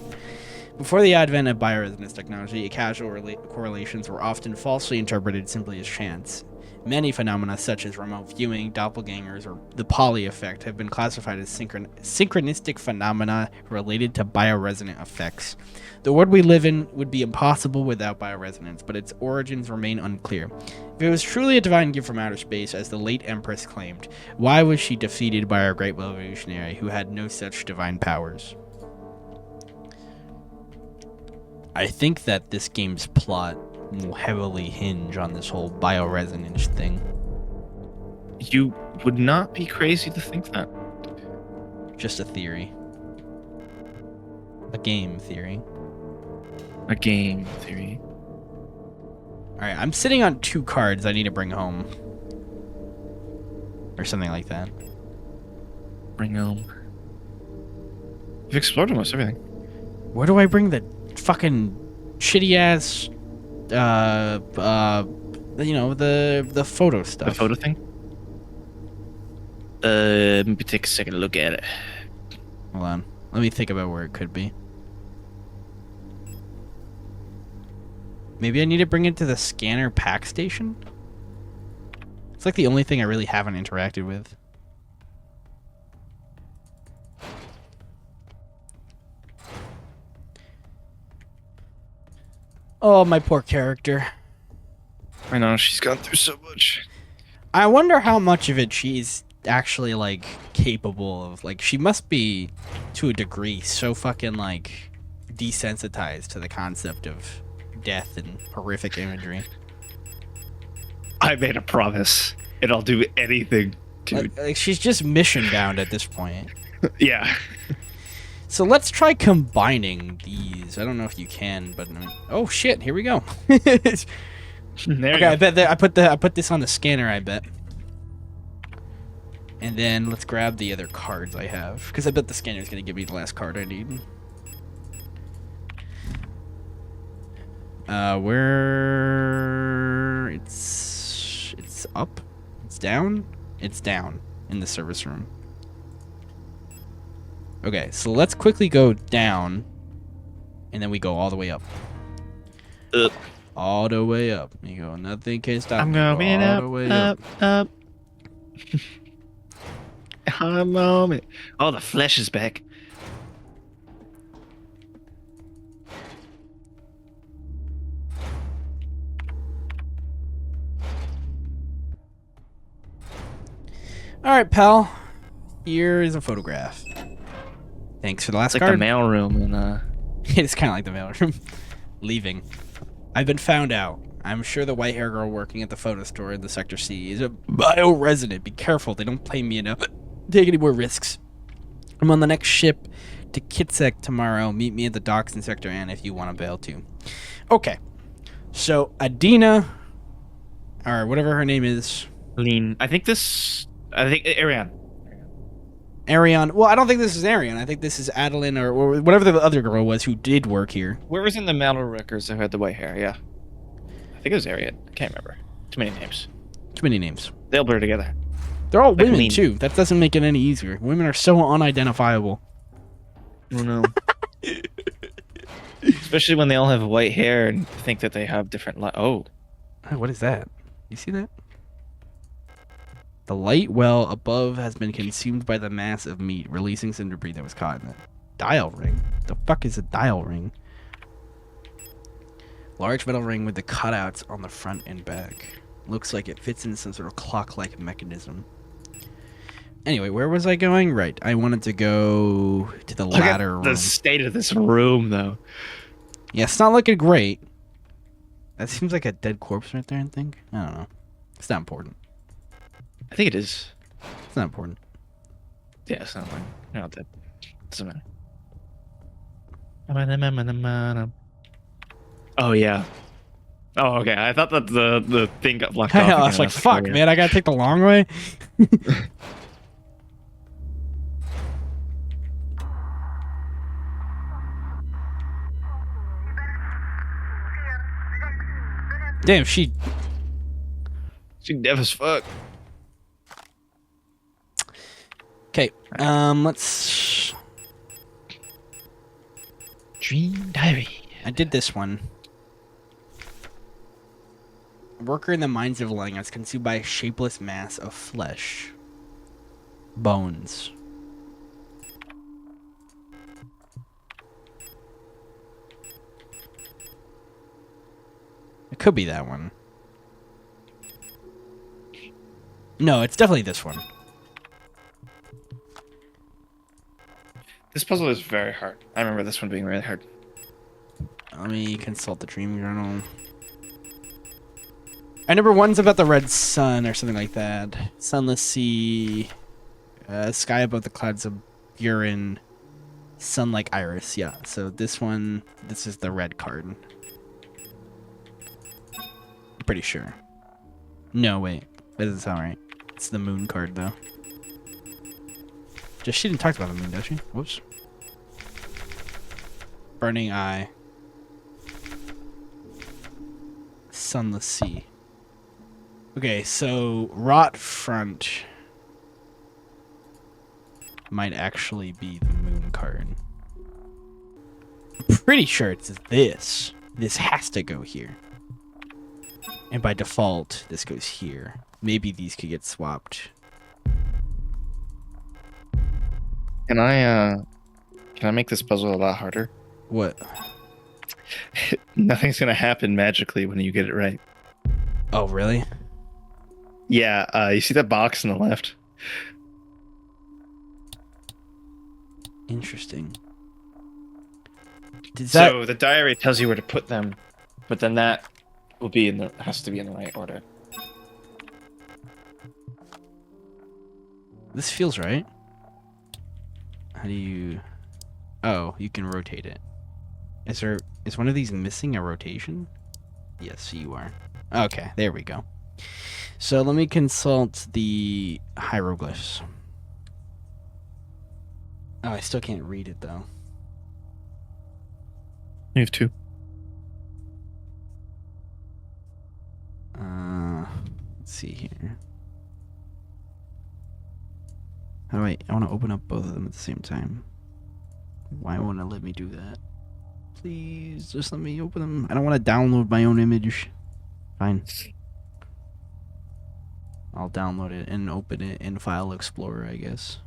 Speaker 3: Before the advent of bioresonance technology, causal correlations were often falsely interpreted simply as chance. Many phenomena such as remote viewing, doppelgangers, or the Pauli effect have been classified as synchronistic phenomena related to bioresonant effects. The world we live in would be impossible without bioresonance, but its origins remain unclear. If it was truly a divine gift from outer space, as the late Empress claimed, why was she defeated by our great revolutionary who had no such divine powers? I think that this game's plot will heavily hinge on this whole bioresonance thing.
Speaker 2: You would not be crazy to think that.
Speaker 3: Just a theory. A game theory.
Speaker 2: A game theory.
Speaker 3: Alright, I'm sitting on 2 cards I need to bring home. Or something like that.
Speaker 2: Bring home. You've explored almost everything.
Speaker 3: Where do I bring the fucking shitty ass the photo stuff?
Speaker 2: The photo thing? Maybe take a second look at it.
Speaker 3: Hold on. Let me think about where it could be. Maybe I need to bring it to the scanner pack station? It's like the only thing I really haven't interacted with. Oh, my poor character.
Speaker 2: I know, she's gone through so much.
Speaker 3: I wonder how much of it she's actually, like, capable of. Like, she must be, to a degree, so fucking, like, desensitized to the concept of death and horrific imagery.
Speaker 2: I made a promise, and I'll do anything, dude.
Speaker 3: Like, she's just mission bound at this point.
Speaker 2: Yeah.
Speaker 3: So let's try combining these. I don't know if you can, but oh shit! Here we go.
Speaker 2: There you
Speaker 3: Okay,
Speaker 2: go.
Speaker 3: I bet I put this on the scanner. I bet. And then let's grab the other cards I have, because I bet the scanner is gonna give me the last card I need. Where it's up, it's down in the service room. Okay, so let's quickly go down, and then we go all the way up.
Speaker 2: Up.
Speaker 3: All the way up. You go, nothing can stop
Speaker 2: I'm
Speaker 3: me. Go
Speaker 2: going
Speaker 3: all
Speaker 2: up,
Speaker 3: the way
Speaker 2: up. A moment. Oh, the flesh is back.
Speaker 3: All right, pal. Here is a photograph. Thanks for the last
Speaker 2: It's like
Speaker 3: card.
Speaker 2: the mailroom and
Speaker 3: It's kind of like the mailroom. Leaving. I've been found out. I'm sure the white hair girl working at the photo store in the Sector C is a bio-resident. Be careful, they don't pay me enough. Take any more risks. I'm on the next ship to Kitsek tomorrow. Meet me at the docks in Sector N if you want to bail too. Okay. So, Adina, or whatever her name is.
Speaker 2: Lean. I think Ariane.
Speaker 3: Ariane. Well, I don't think this is Ariane. I think this is Adeline or whatever the other girl was who did work here.
Speaker 2: Where was in the mail records who had the white hair? Yeah. I think it was Ariane. I can't remember. Too many names.
Speaker 3: Too many names.
Speaker 2: They'll blur together.
Speaker 3: They're all
Speaker 2: Like
Speaker 3: women,
Speaker 2: Lean.
Speaker 3: too. That doesn't make it any easier. Women are so unidentifiable.
Speaker 2: Oh no. Especially when they all have white hair and think that they have different Oh.
Speaker 3: Oh, what is that? You see that? The light well above has been consumed by the mass of meat, releasing some debris that was caught in it. Dial ring? The fuck is a dial ring? Large metal ring with the cutouts on the front and back. Looks like it fits in some sort of clock-like mechanism. Anyway, where was I going? Right, I wanted to go to the
Speaker 2: Look
Speaker 3: ladder
Speaker 2: at
Speaker 3: room.
Speaker 2: the state of this room, though.
Speaker 3: Yeah, it's not looking great. That seems like a dead corpse right there, I think. I don't know. It's not important.
Speaker 2: I think it is.
Speaker 3: It's not important.
Speaker 2: Yeah, it's not like not that. Doesn't matter. Oh yeah. Oh okay. I thought that the thing got blocked off.
Speaker 3: I know, I
Speaker 2: again.
Speaker 3: was like,
Speaker 2: oh,
Speaker 3: fuck,
Speaker 2: yeah.
Speaker 3: man, I gotta take the long way. Damn, she...
Speaker 2: She deaf as fuck.
Speaker 3: Okay, let's...
Speaker 2: Dream diary.
Speaker 3: I did this one. A worker in the mines of Lang is consumed by a shapeless mass of flesh. Bones. It could be that one. No, it's definitely this one.
Speaker 2: This puzzle is very hard. I remember this one being really hard.
Speaker 3: Let me consult the dream journal. I remember one's about the red sun or something like that. Sunless sea, sky above the clouds of urine, sun like iris. Yeah, so this one, this is the red card. I'm pretty sure. No, wait. That doesn't sound right. It's the moon card, though. Just she didn't talk about the moon, does she? Whoops. Burning eye. Sunless sea. Okay, so rot front might actually be the moon card. I'm pretty sure it's this. This has to go here. And by default, this goes here. Maybe these could get swapped.
Speaker 2: Can I make this puzzle a lot harder?
Speaker 3: What?
Speaker 2: Nothing's gonna happen magically when you get it right.
Speaker 3: Oh, really?
Speaker 2: Yeah, you see that box on the left?
Speaker 3: Interesting. Does that...
Speaker 2: So the diary tells you where to put them, but then that will be has to be in the right order.
Speaker 3: This feels right. How do you... Oh, you can rotate it. Is one of these missing a rotation? Yes, you are. Okay, there we go. So let me consult the hieroglyphs. Oh, I still can't read it though.
Speaker 2: You have two.
Speaker 3: Let's see here. How do I want to open up both of them at the same time. Why won't it let me do that? Please, just let me open them. I don't want to download my own image. Fine. I'll download it and open it in File Explorer, I guess.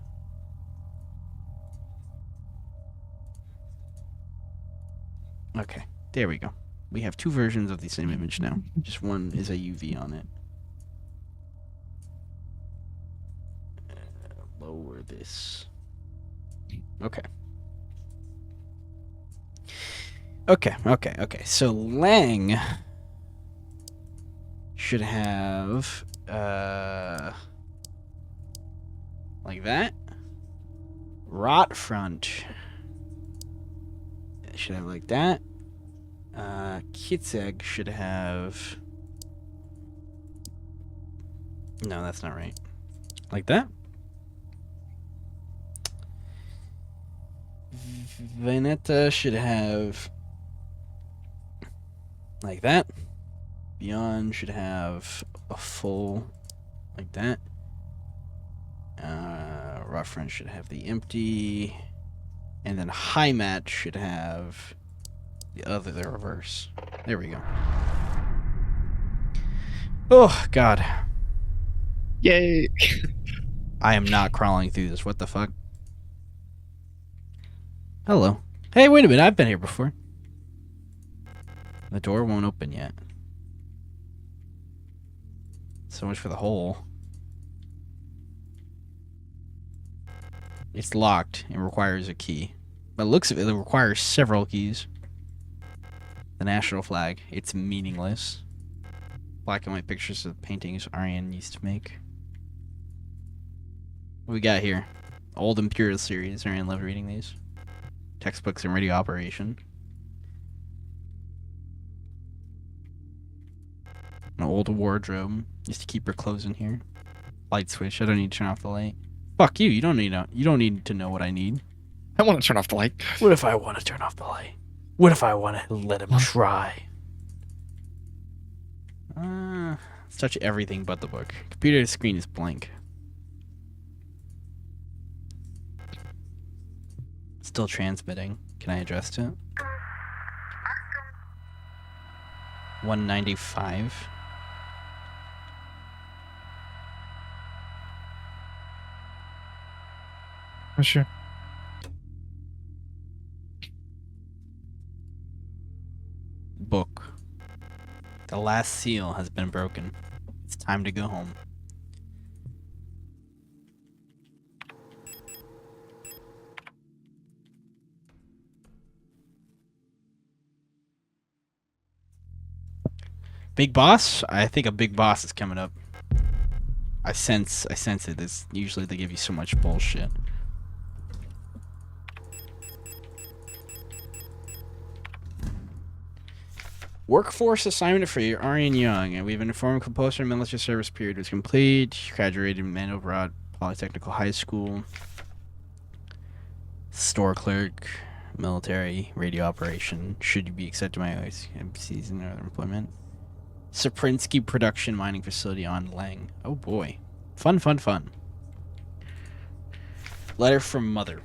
Speaker 3: Okay, there we go. We have two versions of the same image now. Just one is a UV on it. Lower this. Okay. Okay. So Lang should have like that. Rot front should have like that. Kitzeg should have... No, that's not right. Like that. Veneta should have like that. Beyond should have a full like that. Reference should have the empty, and then high mat should have the reverse. There we go. Oh God!
Speaker 2: Yay!
Speaker 3: I am not crawling through this. What the fuck? Hello. Hey, wait a minute. I've been here before. The door won't open yet. So much for the hole. It's locked and requires a key. But it looks, it requires several keys. The national flag. It's meaningless. Black and white pictures of paintings Ariane used to make. What we got here? Old Imperial series. Ariane loved reading these. Textbooks in radio operation. An old wardrobe. Used to keep her clothes in here. Light switch. I don't need to turn off the light. Fuck you. You don't need to know what I need.
Speaker 2: I want to turn off the light.
Speaker 3: What if I want to turn off the light? What if I want to let him try? Let's touch everything but the book. Computer screen is blank. Still transmitting. Can I adjust it? 195.
Speaker 2: Oh, sure.
Speaker 3: Book. The last seal has been broken. It's time to go home. Big boss? I think a big boss is coming up. I sense it. This usually they give you so much bullshit. Workforce assignment for your Arian Young, and we've been informed compulsory military service period was complete. You graduated in Mandelbrot Polytechnical High School. Store clerk, military, radio operation. Should you be accepted by embassies and other employment? Saprinsky Production Mining Facility on Lang. Oh boy. Fun. Letter from Mother.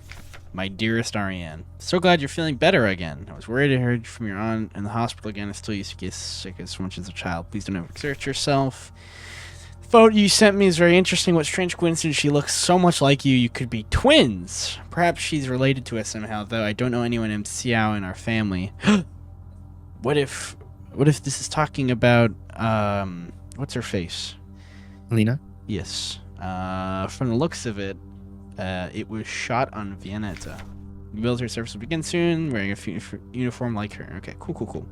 Speaker 3: My dearest Ariane, so glad you're feeling better again. I was worried I heard from your aunt in the hospital again. I still used to get sick as much as a child. Please don't overexert yourself. The photo you sent me is very interesting. What strange coincidence. She looks so much like you. You could be twins. Perhaps she's related to us somehow, though I don't know anyone named Xiao in our family. What if this is talking about what's her face?
Speaker 2: Lena?
Speaker 3: Yes. From the looks of it, it was shot on Vianetta. Military service will begin soon. Wearing a uniform like her. Okay, cool.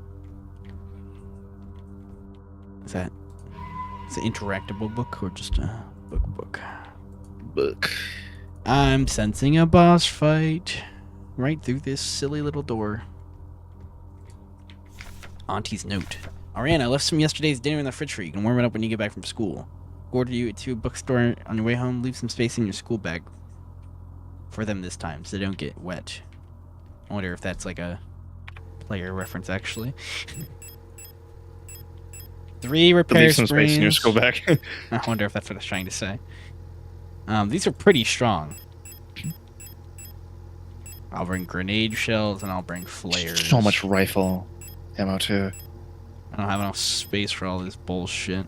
Speaker 3: Is that? It's an interactable book or just a book?
Speaker 2: Book.
Speaker 3: I'm sensing a boss fight right through this silly little door. Auntie's note. Ariane, I left some yesterday's dinner in the fridge for you. You can warm it up when you get back from school. Order you to a bookstore on your way home. Leave some space in your school bag for them this time so they don't get wet. I wonder if that's like a player reference, actually. 3 repair
Speaker 2: Leave some space in your
Speaker 3: springs.
Speaker 2: school bag.
Speaker 3: I wonder if that's what I was trying to say. These are pretty strong. I'll bring grenade shells and I'll bring flares.
Speaker 2: So much rifle ammo too.
Speaker 3: I don't have enough space for all this bullshit.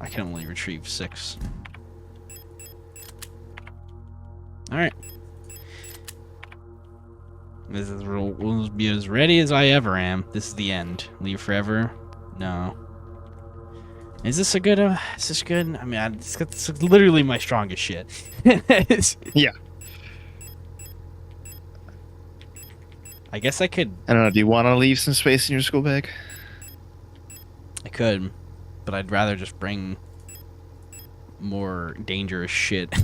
Speaker 3: I can only retrieve 6. Alright. This is will be as ready as I ever am. This is the end. Leave forever? No. Is this a good? Is this good? I mean, it's literally my strongest shit.
Speaker 2: Yeah.
Speaker 3: I guess I could.
Speaker 2: I don't know. Do you want to leave some space in your school bag?
Speaker 3: I could, but I'd rather just bring more dangerous shit.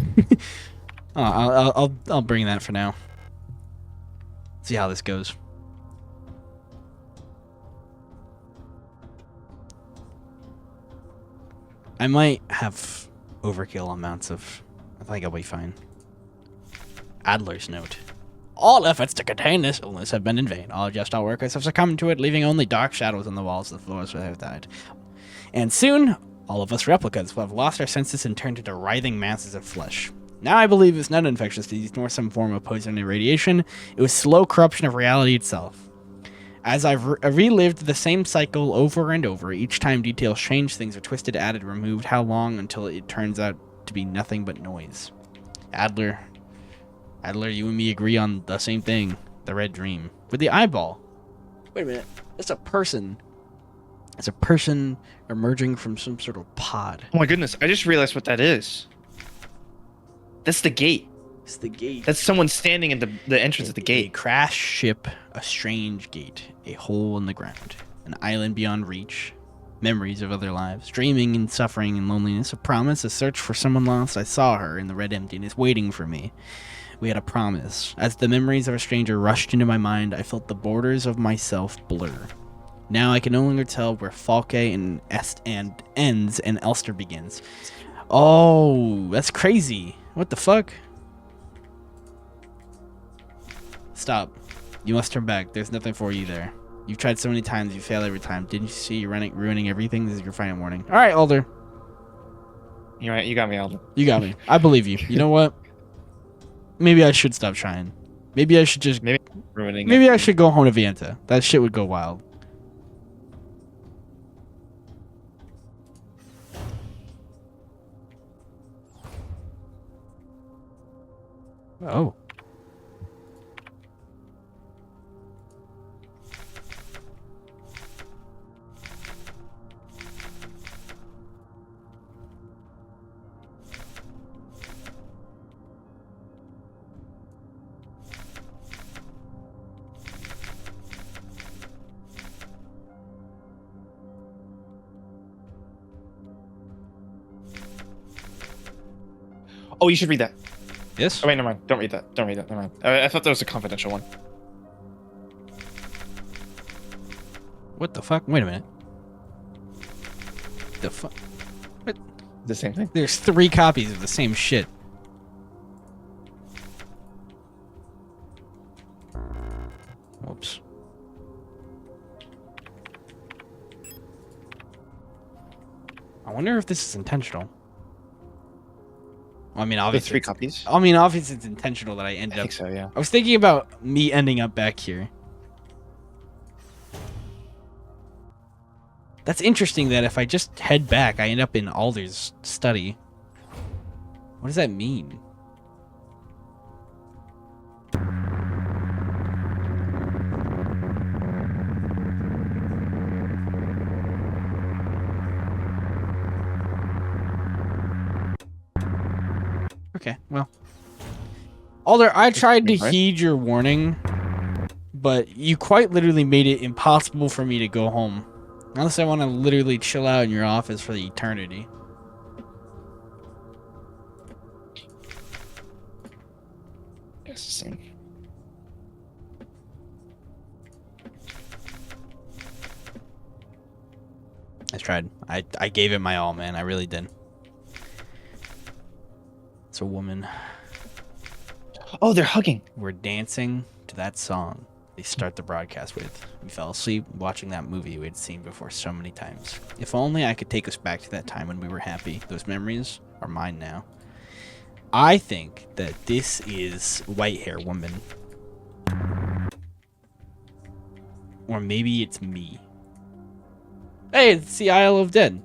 Speaker 3: I'll bring that for now. See how this goes. I might have overkill amounts of. I think I'll be fine. Adler's note. All efforts to contain this illness have been in vain. All Gestal workers have succumbed to it, leaving only dark shadows on the walls of the floors where they have died. And soon, all of us replicas will have lost our senses and turned into writhing masses of flesh. Now I believe it's not an infectious disease nor some form of poison or radiation. It was slow corruption of reality itself. As I've relived the same cycle over and over, each time details change, things are twisted, added, removed. How long until it turns out to be nothing but noise? Adler, you and me agree on the same thing. The red dream. With the eyeball. Wait a minute. It's a person. It's a person emerging from some sort of pod.
Speaker 2: Oh my goodness! I just realized what that is. That's the gate.
Speaker 3: It's the gate.
Speaker 2: That's someone standing at the entrance of the
Speaker 3: A
Speaker 2: gate.
Speaker 3: crashed ship, a strange gate, a hole in the ground, an island beyond reach, memories of other lives, dreaming and suffering and loneliness, a promise, a search for someone lost. I saw her in the red emptiness, waiting for me. We had a promise. As the memories of a stranger rushed into my mind, I felt the borders of myself blur. Now I can no longer tell where Falke and ends and Elster begins. Oh, that's crazy. What the fuck? Stop. You must turn back. There's nothing for you there. You've tried so many times, you fail every time. Didn't you see you're ruining everything? This is your final warning. All right, Alder.
Speaker 2: You're right. You got me, Alden.
Speaker 3: You got me. I believe you. You know what? Maybe I should stop trying. Maybe I should just...
Speaker 2: Maybe ruining.
Speaker 3: Maybe I should go home to Vienta. That shit would go wild. Oh.
Speaker 2: Oh, you should read that.
Speaker 3: Yes?
Speaker 2: Oh wait, never mind. Don't read that. Don't read that. Never mind. I thought that was a confidential one.
Speaker 3: What the fuck? Wait a minute. The fuck?
Speaker 2: The same thing.
Speaker 3: There's 3 copies of the same shit. Whoops. I wonder if this is intentional. Well, I mean,
Speaker 2: The
Speaker 3: obviously.
Speaker 2: 3 copies.
Speaker 3: I mean, obviously it's intentional that I end
Speaker 2: I
Speaker 3: up.
Speaker 2: think so. Yeah.
Speaker 3: I was thinking about me ending up back here. That's interesting that if I just head back, I end up in Alder's study. What does that mean? Okay, well. Alder, I tried to
Speaker 2: right?
Speaker 3: heed your warning, but you quite literally made it impossible for me to go home. Unless I want to literally chill out in your office for the eternity.
Speaker 2: It's the same.
Speaker 3: I tried. I gave it my all, man. I really did. It's a woman.
Speaker 2: Oh, they're hugging.
Speaker 3: We're dancing to that song they start the broadcast with. We fell asleep watching that movie we had seen before so many times. If only I could take us back to that time when we were happy. Those memories are mine now. I think that this is White Hair Woman. Or maybe it's me. Hey, it's the Isle of Dead.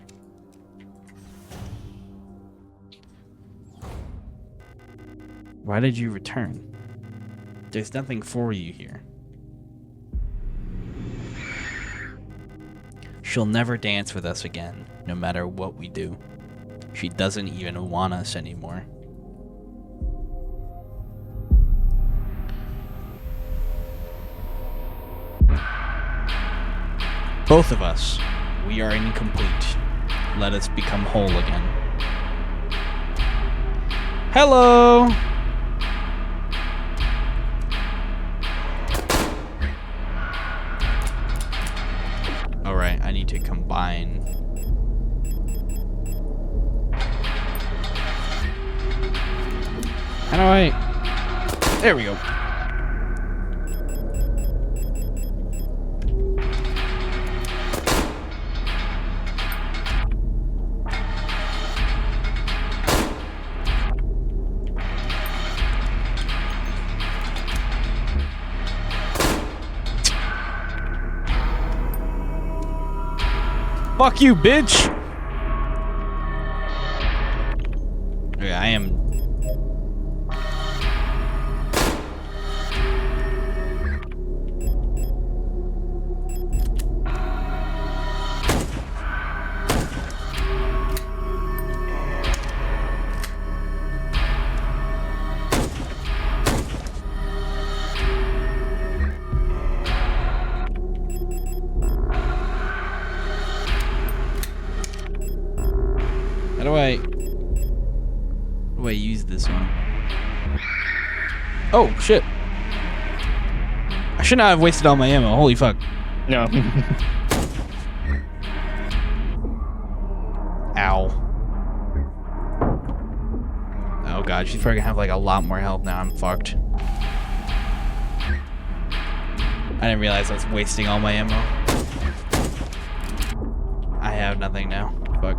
Speaker 3: Why did you return? There's nothing for you here. She'll never dance with us again, no matter what we do. She doesn't even want us anymore. Both of us, we are incomplete. Let us become whole again. Hello! Alright, I need to combine. How do I... There we go. Fuck you, bitch! Okay, I am... How do I use this one? Oh, shit. I should not have wasted all my ammo. Holy fuck.
Speaker 2: No.
Speaker 3: Ow. Oh god, she's probably gonna have like a lot more health now. I'm fucked. I didn't realize I was wasting all my ammo. I have nothing now. Fuck.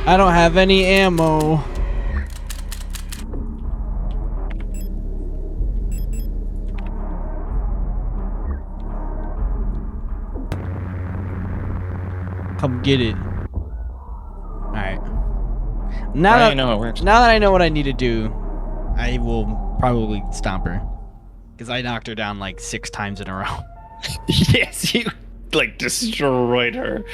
Speaker 3: I don't have any ammo. Come get it. Alright. Now
Speaker 2: I
Speaker 3: that,
Speaker 2: know it works.
Speaker 3: now that I know what I need to do, I will probably stomp her. Because I knocked her down like 6 times in a row.
Speaker 2: Yes, you like destroyed her.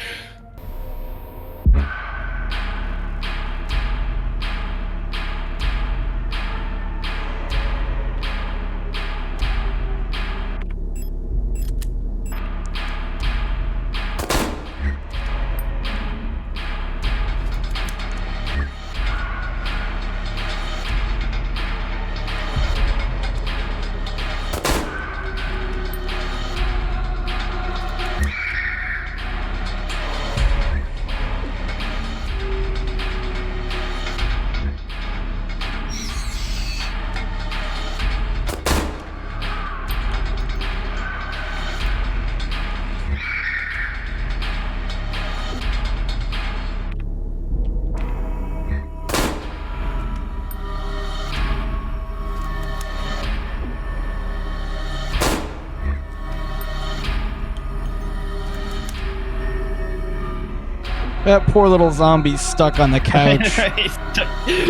Speaker 3: That poor little zombie's stuck on the couch.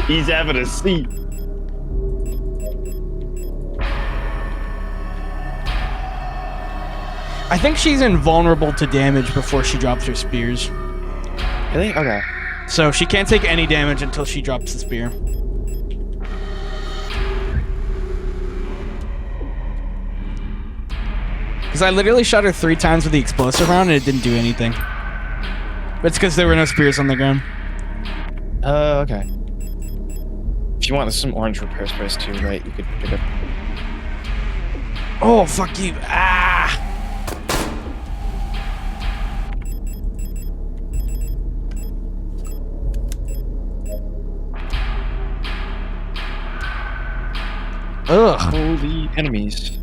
Speaker 2: He's having a seat.
Speaker 3: I think she's invulnerable to damage before she drops her spears.
Speaker 2: Really? Okay.
Speaker 3: So she can't take any damage until she drops the spear. Because I literally shot her 3 times with the explosive round and it didn't do anything. But it's because there were no spears on the ground.
Speaker 2: Oh, okay. If you want some orange repair sprays too, right? You could pick up.
Speaker 3: Oh, fuck you. Ah! Ugh.
Speaker 2: Holy enemies.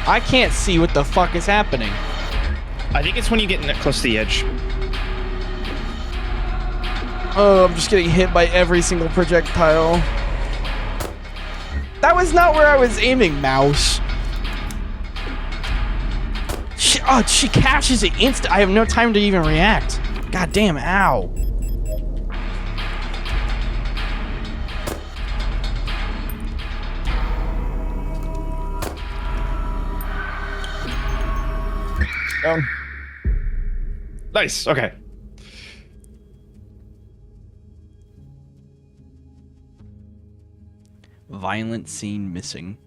Speaker 3: I can't see what the fuck is happening.
Speaker 2: I think it's when you get close to the edge.
Speaker 3: Oh, I'm just getting hit by every single projectile. That was not where I was aiming, mouse. She cashes it instant. I have no time to even react. God damn, ow.
Speaker 2: Nice. Okay.
Speaker 1: Violent scene missing.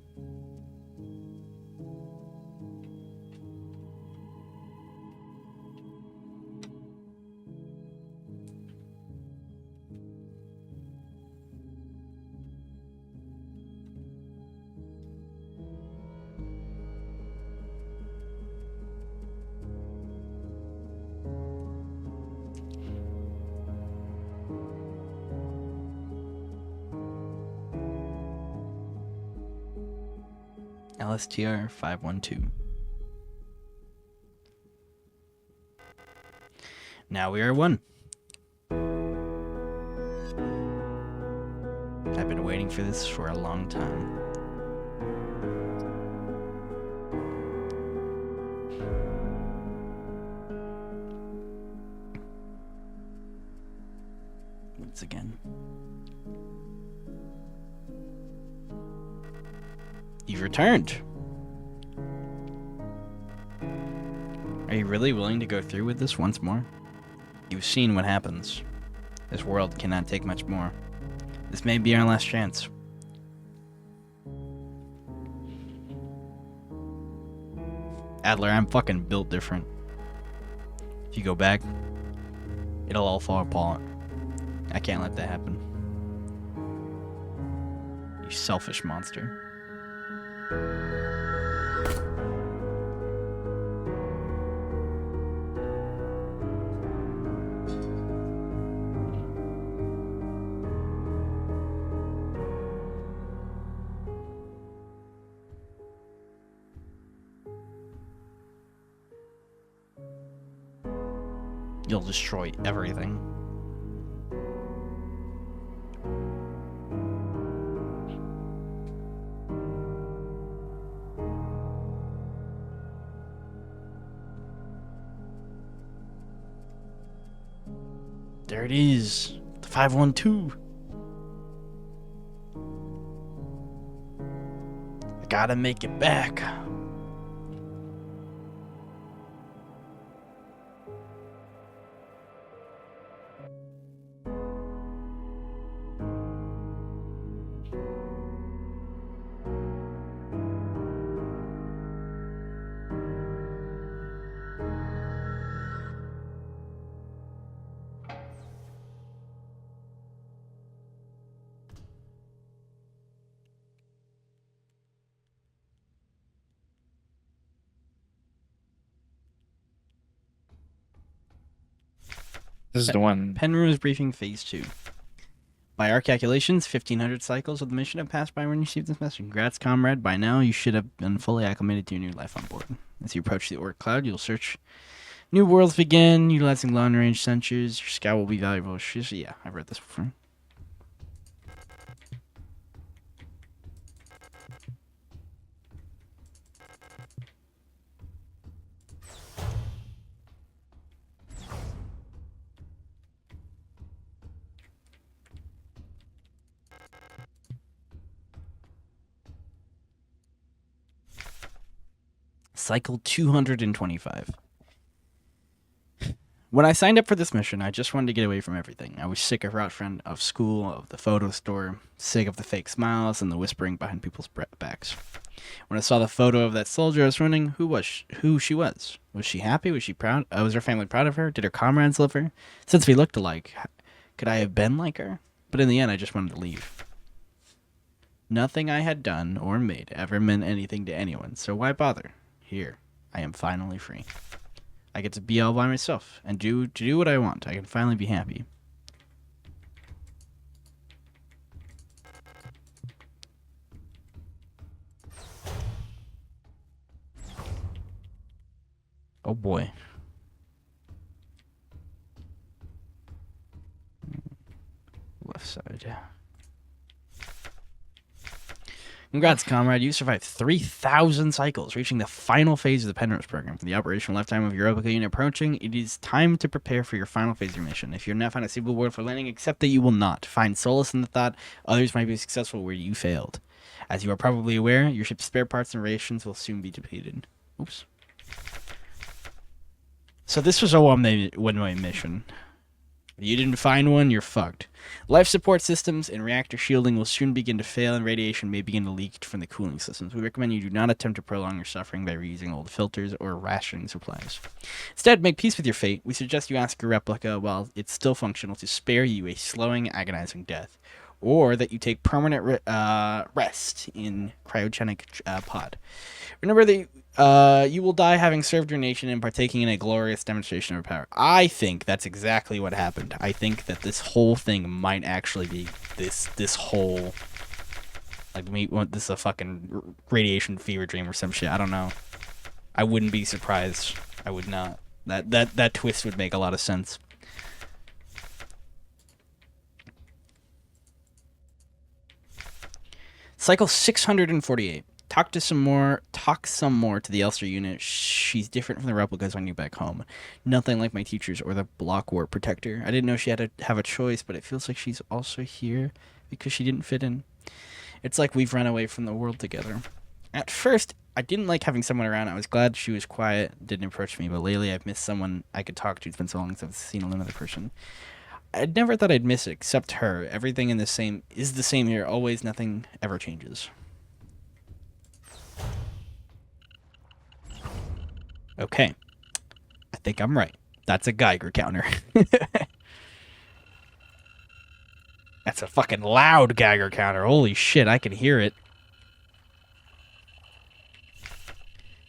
Speaker 1: LSTR 512. Now we are 1. I've been waiting for this for a long time. Once again. You've returned. Are you really willing to go through with this once more? You've seen what happens. This world cannot take much more. This may be our last chance. Adler, I'm fucking built different. If you go back, it'll all fall apart. I can't let that happen. You selfish monster. You'll destroy everything. There it is. The 512. I gotta make it back.
Speaker 2: This is the one.
Speaker 1: Penrose Briefing Phase 2. By our calculations, 1,500 cycles of the mission have passed by when you received this message. Congrats, comrade. By now, you should have been fully acclimated to your new life on board. As you approach the Orc Cloud, you'll search new worlds begin, utilizing long-range sensors. Your scout will be valuable. Yeah, I've read this before.
Speaker 3: Cycle 225. When I signed up for this mission, I just wanted to get away from everything. I was sick of route friend, of school, of the photo store, sick of the fake smiles and the whispering behind people's backs. When I saw the photo of that soldier I was running, who she was. Was she happy? Was she proud? Was her family proud of her? Did her comrades love her? Since we looked alike, could I have been like her? But in the end, I just wanted to leave. Nothing I had done or made ever meant anything to anyone, so why bother? Here, I am finally free. I get to be all by myself and do what I want. I can finally be happy. Oh boy. Left side. Congrats, comrade. You survived 3,000 cycles, reaching the final phase of the Penrose program. With the operational lifetime of your replica unit approaching, it is time to prepare for your final phase of your mission. If you're not found a suitable world for landing, accept that you will not. Find solace in the thought others might be successful where you failed. As you are probably aware, your ship's spare parts and rations will soon be depleted. Oops. So this was a one-way mission. If you didn't find one, you're fucked. Life support systems and reactor shielding will soon begin to fail, and radiation may begin to leak from the cooling systems. We recommend you do not attempt to prolong your suffering by reusing old filters or rationing supplies. Instead, make peace with your fate. We suggest you ask your replica, while it's still functional, to spare you a slowing, agonizing death, or that you take permanent rest in cryogenic pod. Remember that you will die having served your nation and partaking in a glorious demonstration of power. I think that's exactly what happened. I think that this whole thing might actually be this whole, like, this is a fucking radiation fever dream or some shit. I don't know. I wouldn't be surprised. I would not. That twist would make a lot of sense. Cycle 648. Talk some more to the Elster unit. She's different from the replicas I knew back home. Nothing like my teachers or the block warp protector. I didn't know she had to have a choice, but it feels like she's also here because she didn't fit in. It's like we've run away from the world together. At first, I didn't like having someone around. I was glad she was quiet, didn't approach me, but lately I've missed someone I could talk to. It's been so long since I've seen another person. I'd never thought I'd miss it, except her. Everything is the same here. Always, nothing ever changes. Okay. I think I'm right. That's a Geiger counter. That's a fucking loud Geiger counter. Holy shit, I can hear it.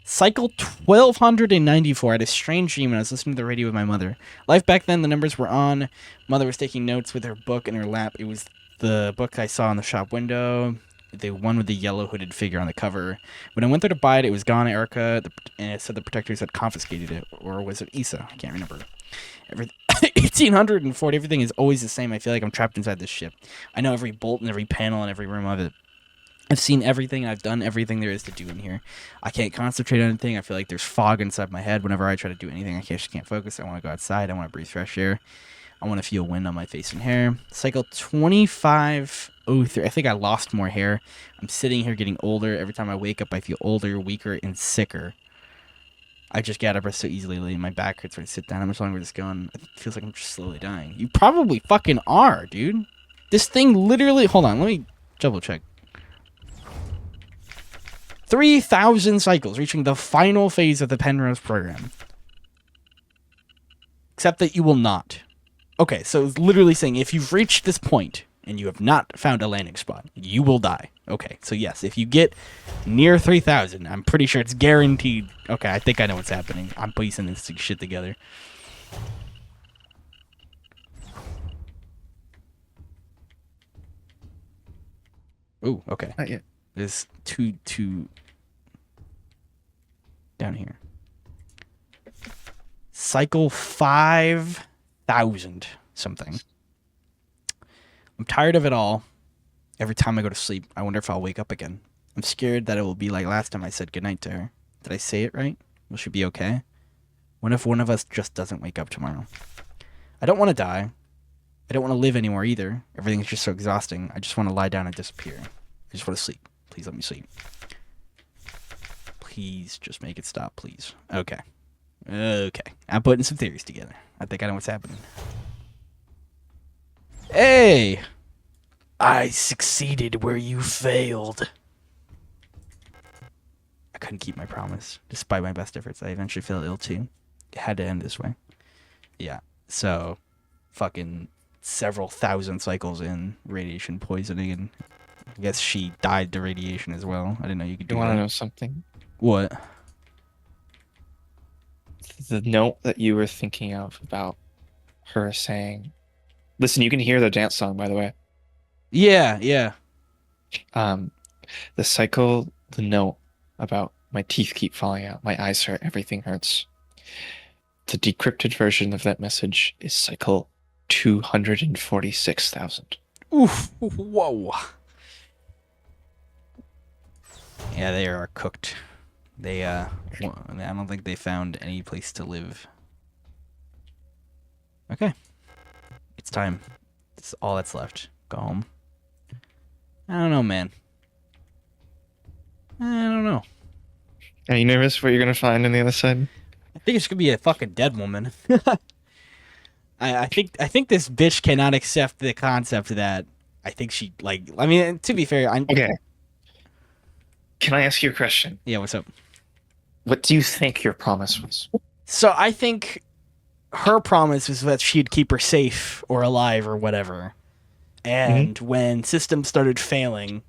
Speaker 3: Cycle 1294. I had a strange dream when I was listening to the radio with my mother. Life back then, the numbers were on. Mother was taking notes with her book in her lap. It was the book I saw in the shop window. The one with the yellow hooded figure on the cover. When I went there to buy it, it was gone. Erica and it said the protectors had confiscated it. Or was it Issa? I can't remember. 1840, everything is always the same. I feel like I'm trapped inside this ship. I know every bolt and every panel and every room of it. I've seen everything. I've done everything there is to do in here. I can't concentrate on anything. I feel like there's fog inside my head. Whenever I try to do anything, I just can't focus. I want to go outside. I want to breathe fresh air. I want to feel wind on my face and hair. Cycle 2503. I think I lost more hair. I'm sitting here getting older. Every time I wake up, I feel older, weaker, and sicker. I just get out of breath so easily lately. My back hurts when I sit down. How much longer is this going? It feels like I'm just slowly dying. You probably fucking are, dude. This thing literally... Hold on, let me double check. 3,000 cycles, reaching the final phase of the Penrose program. Except that you will not. Okay, so it's literally saying if you've reached this point and you have not found a landing spot, you will die. Okay, so yes, if you get near 3,000, I'm pretty sure it's guaranteed. Okay, I think I know what's happening. I'm piecing this shit together. Ooh, okay.
Speaker 2: Not yet.
Speaker 3: There's two down here. Cycle 5,000 something. I'm tired of it all. Every time I go to sleep, I wonder if I'll wake up again. I'm scared that it will be like last time I said goodnight to her. Did I say it right? Will she be okay? What if one of us just doesn't wake up tomorrow? I don't want to die. I don't want to live anymore either. Everything's just so exhausting. I just want to lie down and disappear. I just want to sleep. Please let me sleep.
Speaker 1: Please just make it stop, please. Okay. Okay. I'm putting some theories together. I think I know what's happening. Hey! I succeeded where you failed. I couldn't keep my promise. Despite my best efforts, I eventually fell ill too. It had to end this way. Yeah. So, fucking several thousand cycles in radiation poisoning, and I guess she died to radiation as well. I didn't know you could do
Speaker 2: You
Speaker 1: that.
Speaker 2: want to know something?
Speaker 1: What?
Speaker 2: The note that you were thinking of about her saying, listen, you can hear the dance song, by the way.
Speaker 1: Yeah.
Speaker 2: The cycle, the note about my teeth keep falling out, my eyes hurt, everything hurts. The decrypted version of that message is cycle 246,000.
Speaker 1: Oof. Whoa. Yeah, they are cooked. They, I don't think they found any place to live. Okay. It's time. It's all that's left. Go home. I don't know, man. I don't know.
Speaker 2: Are you nervous what you're going to find on the other side?
Speaker 1: I think it's gonna be a fucking dead woman. I think this bitch cannot accept the concept that I think she like. I mean, to be fair,
Speaker 2: Okay. Can I ask you a question?
Speaker 1: Yeah, what's up?
Speaker 2: What do you think your promise was?
Speaker 1: So I think her promise was that she'd keep her safe or alive or whatever. And when systems started failing,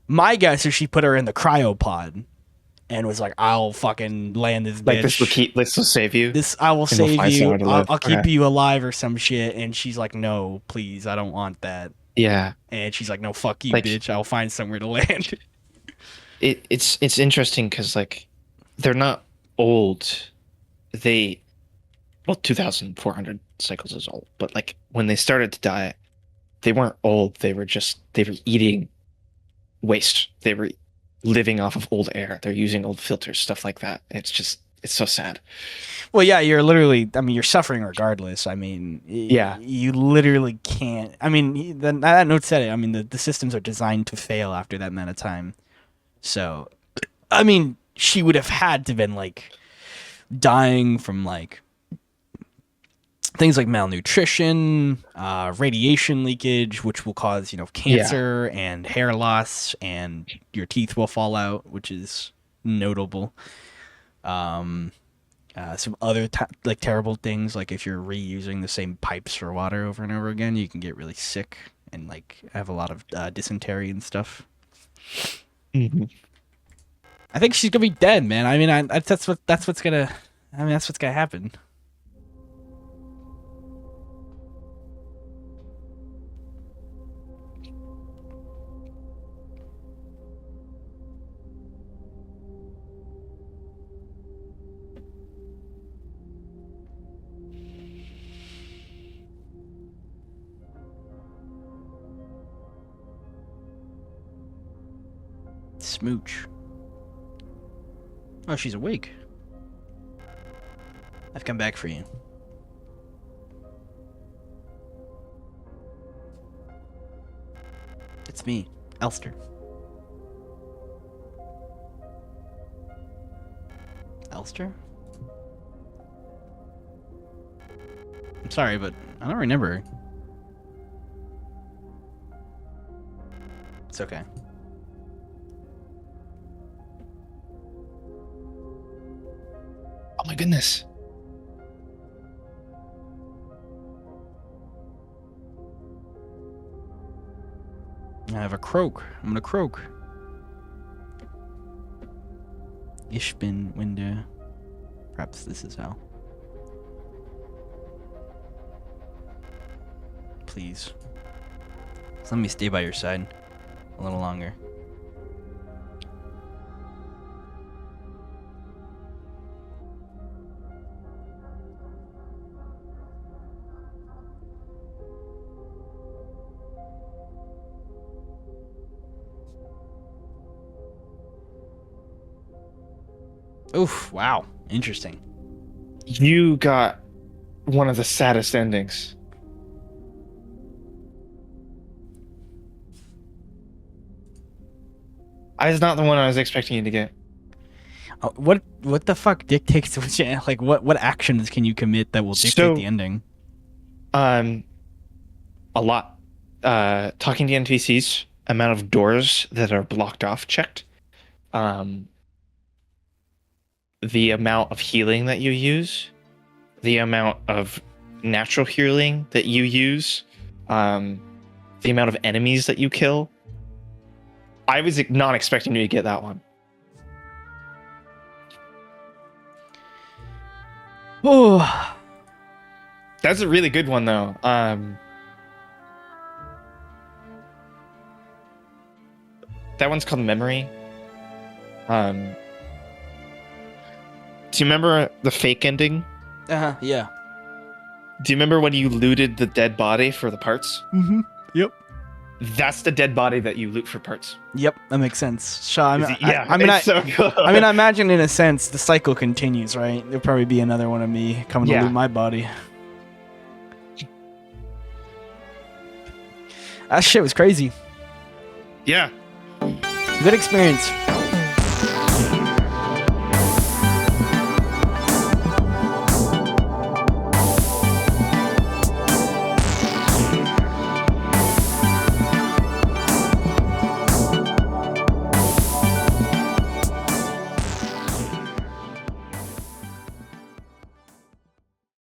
Speaker 1: my guess is she put her in the cryopod and was like, "I'll fucking land this bitch.
Speaker 2: Like this will save you.
Speaker 1: I will save
Speaker 2: find
Speaker 1: you.
Speaker 2: somewhere to live."
Speaker 1: I'll keep
Speaker 2: Okay.
Speaker 1: you alive or some shit." And she's like, "No, please, I don't want that."
Speaker 2: Yeah.
Speaker 1: And she's like, "No, fuck you,
Speaker 2: Like-
Speaker 1: bitch. I'll find somewhere to land."
Speaker 2: It's interesting because like they're not old. 2,400 cycles is old, but like when they started to die, they weren't old. They were eating waste. They were living off of old air. They're using old filters, stuff like that. It's so sad.
Speaker 1: Well, yeah, you're suffering regardless. I mean,
Speaker 2: Yeah.
Speaker 1: you literally can't. I mean, that note said it. I mean, the systems are designed to fail after that amount of time. So, I mean, she would have had to been like dying from like things like malnutrition, radiation leakage, which will cause cancer and hair loss, and your teeth will fall out, which is notable. Some other like terrible things, like if you're reusing the same pipes for water over and over again, you can get really sick and like have a lot of dysentery and stuff.
Speaker 2: Mm-hmm.
Speaker 1: I think she's gonna be dead, man. I mean, that's what's gonna happen. Smooch. Oh, she's awake. I've come back for you. It's me, Elster. Elster? I'm sorry, but I don't remember her. It's okay.
Speaker 2: Oh my goodness.
Speaker 1: I have a croak. I'm gonna croak. Ich bin Winde. Perhaps this is how. Please. Just let me stay by your side a little longer. Oof, wow. Interesting.
Speaker 2: You got one of the saddest endings. It's not the one I was expecting you to get.
Speaker 3: What the fuck dictates which, like what actions can you commit that will dictate
Speaker 2: So-
Speaker 3: the ending?
Speaker 2: A lot. Talking to NPCs, amount of doors that are blocked off checked. The amount of healing that you use, the amount of natural healing that you use, the amount of enemies that you kill. I was not expecting you to get that one.
Speaker 3: Oh,
Speaker 2: That's a really good one though. That one's called Memory. Do you remember the fake ending?
Speaker 3: yeah.
Speaker 2: Do you remember when you looted the dead body for the parts?
Speaker 3: Mm-hmm. Yep.
Speaker 2: That's the dead body that you loot for parts.
Speaker 3: Yep, that makes sense. So I mean,
Speaker 2: it's so good.
Speaker 3: I mean, I imagine in a sense the cycle continues, right? There'll probably be another one of me coming to
Speaker 2: Yeah.
Speaker 3: loot my body. That shit was crazy.
Speaker 2: Yeah.
Speaker 3: Good experience.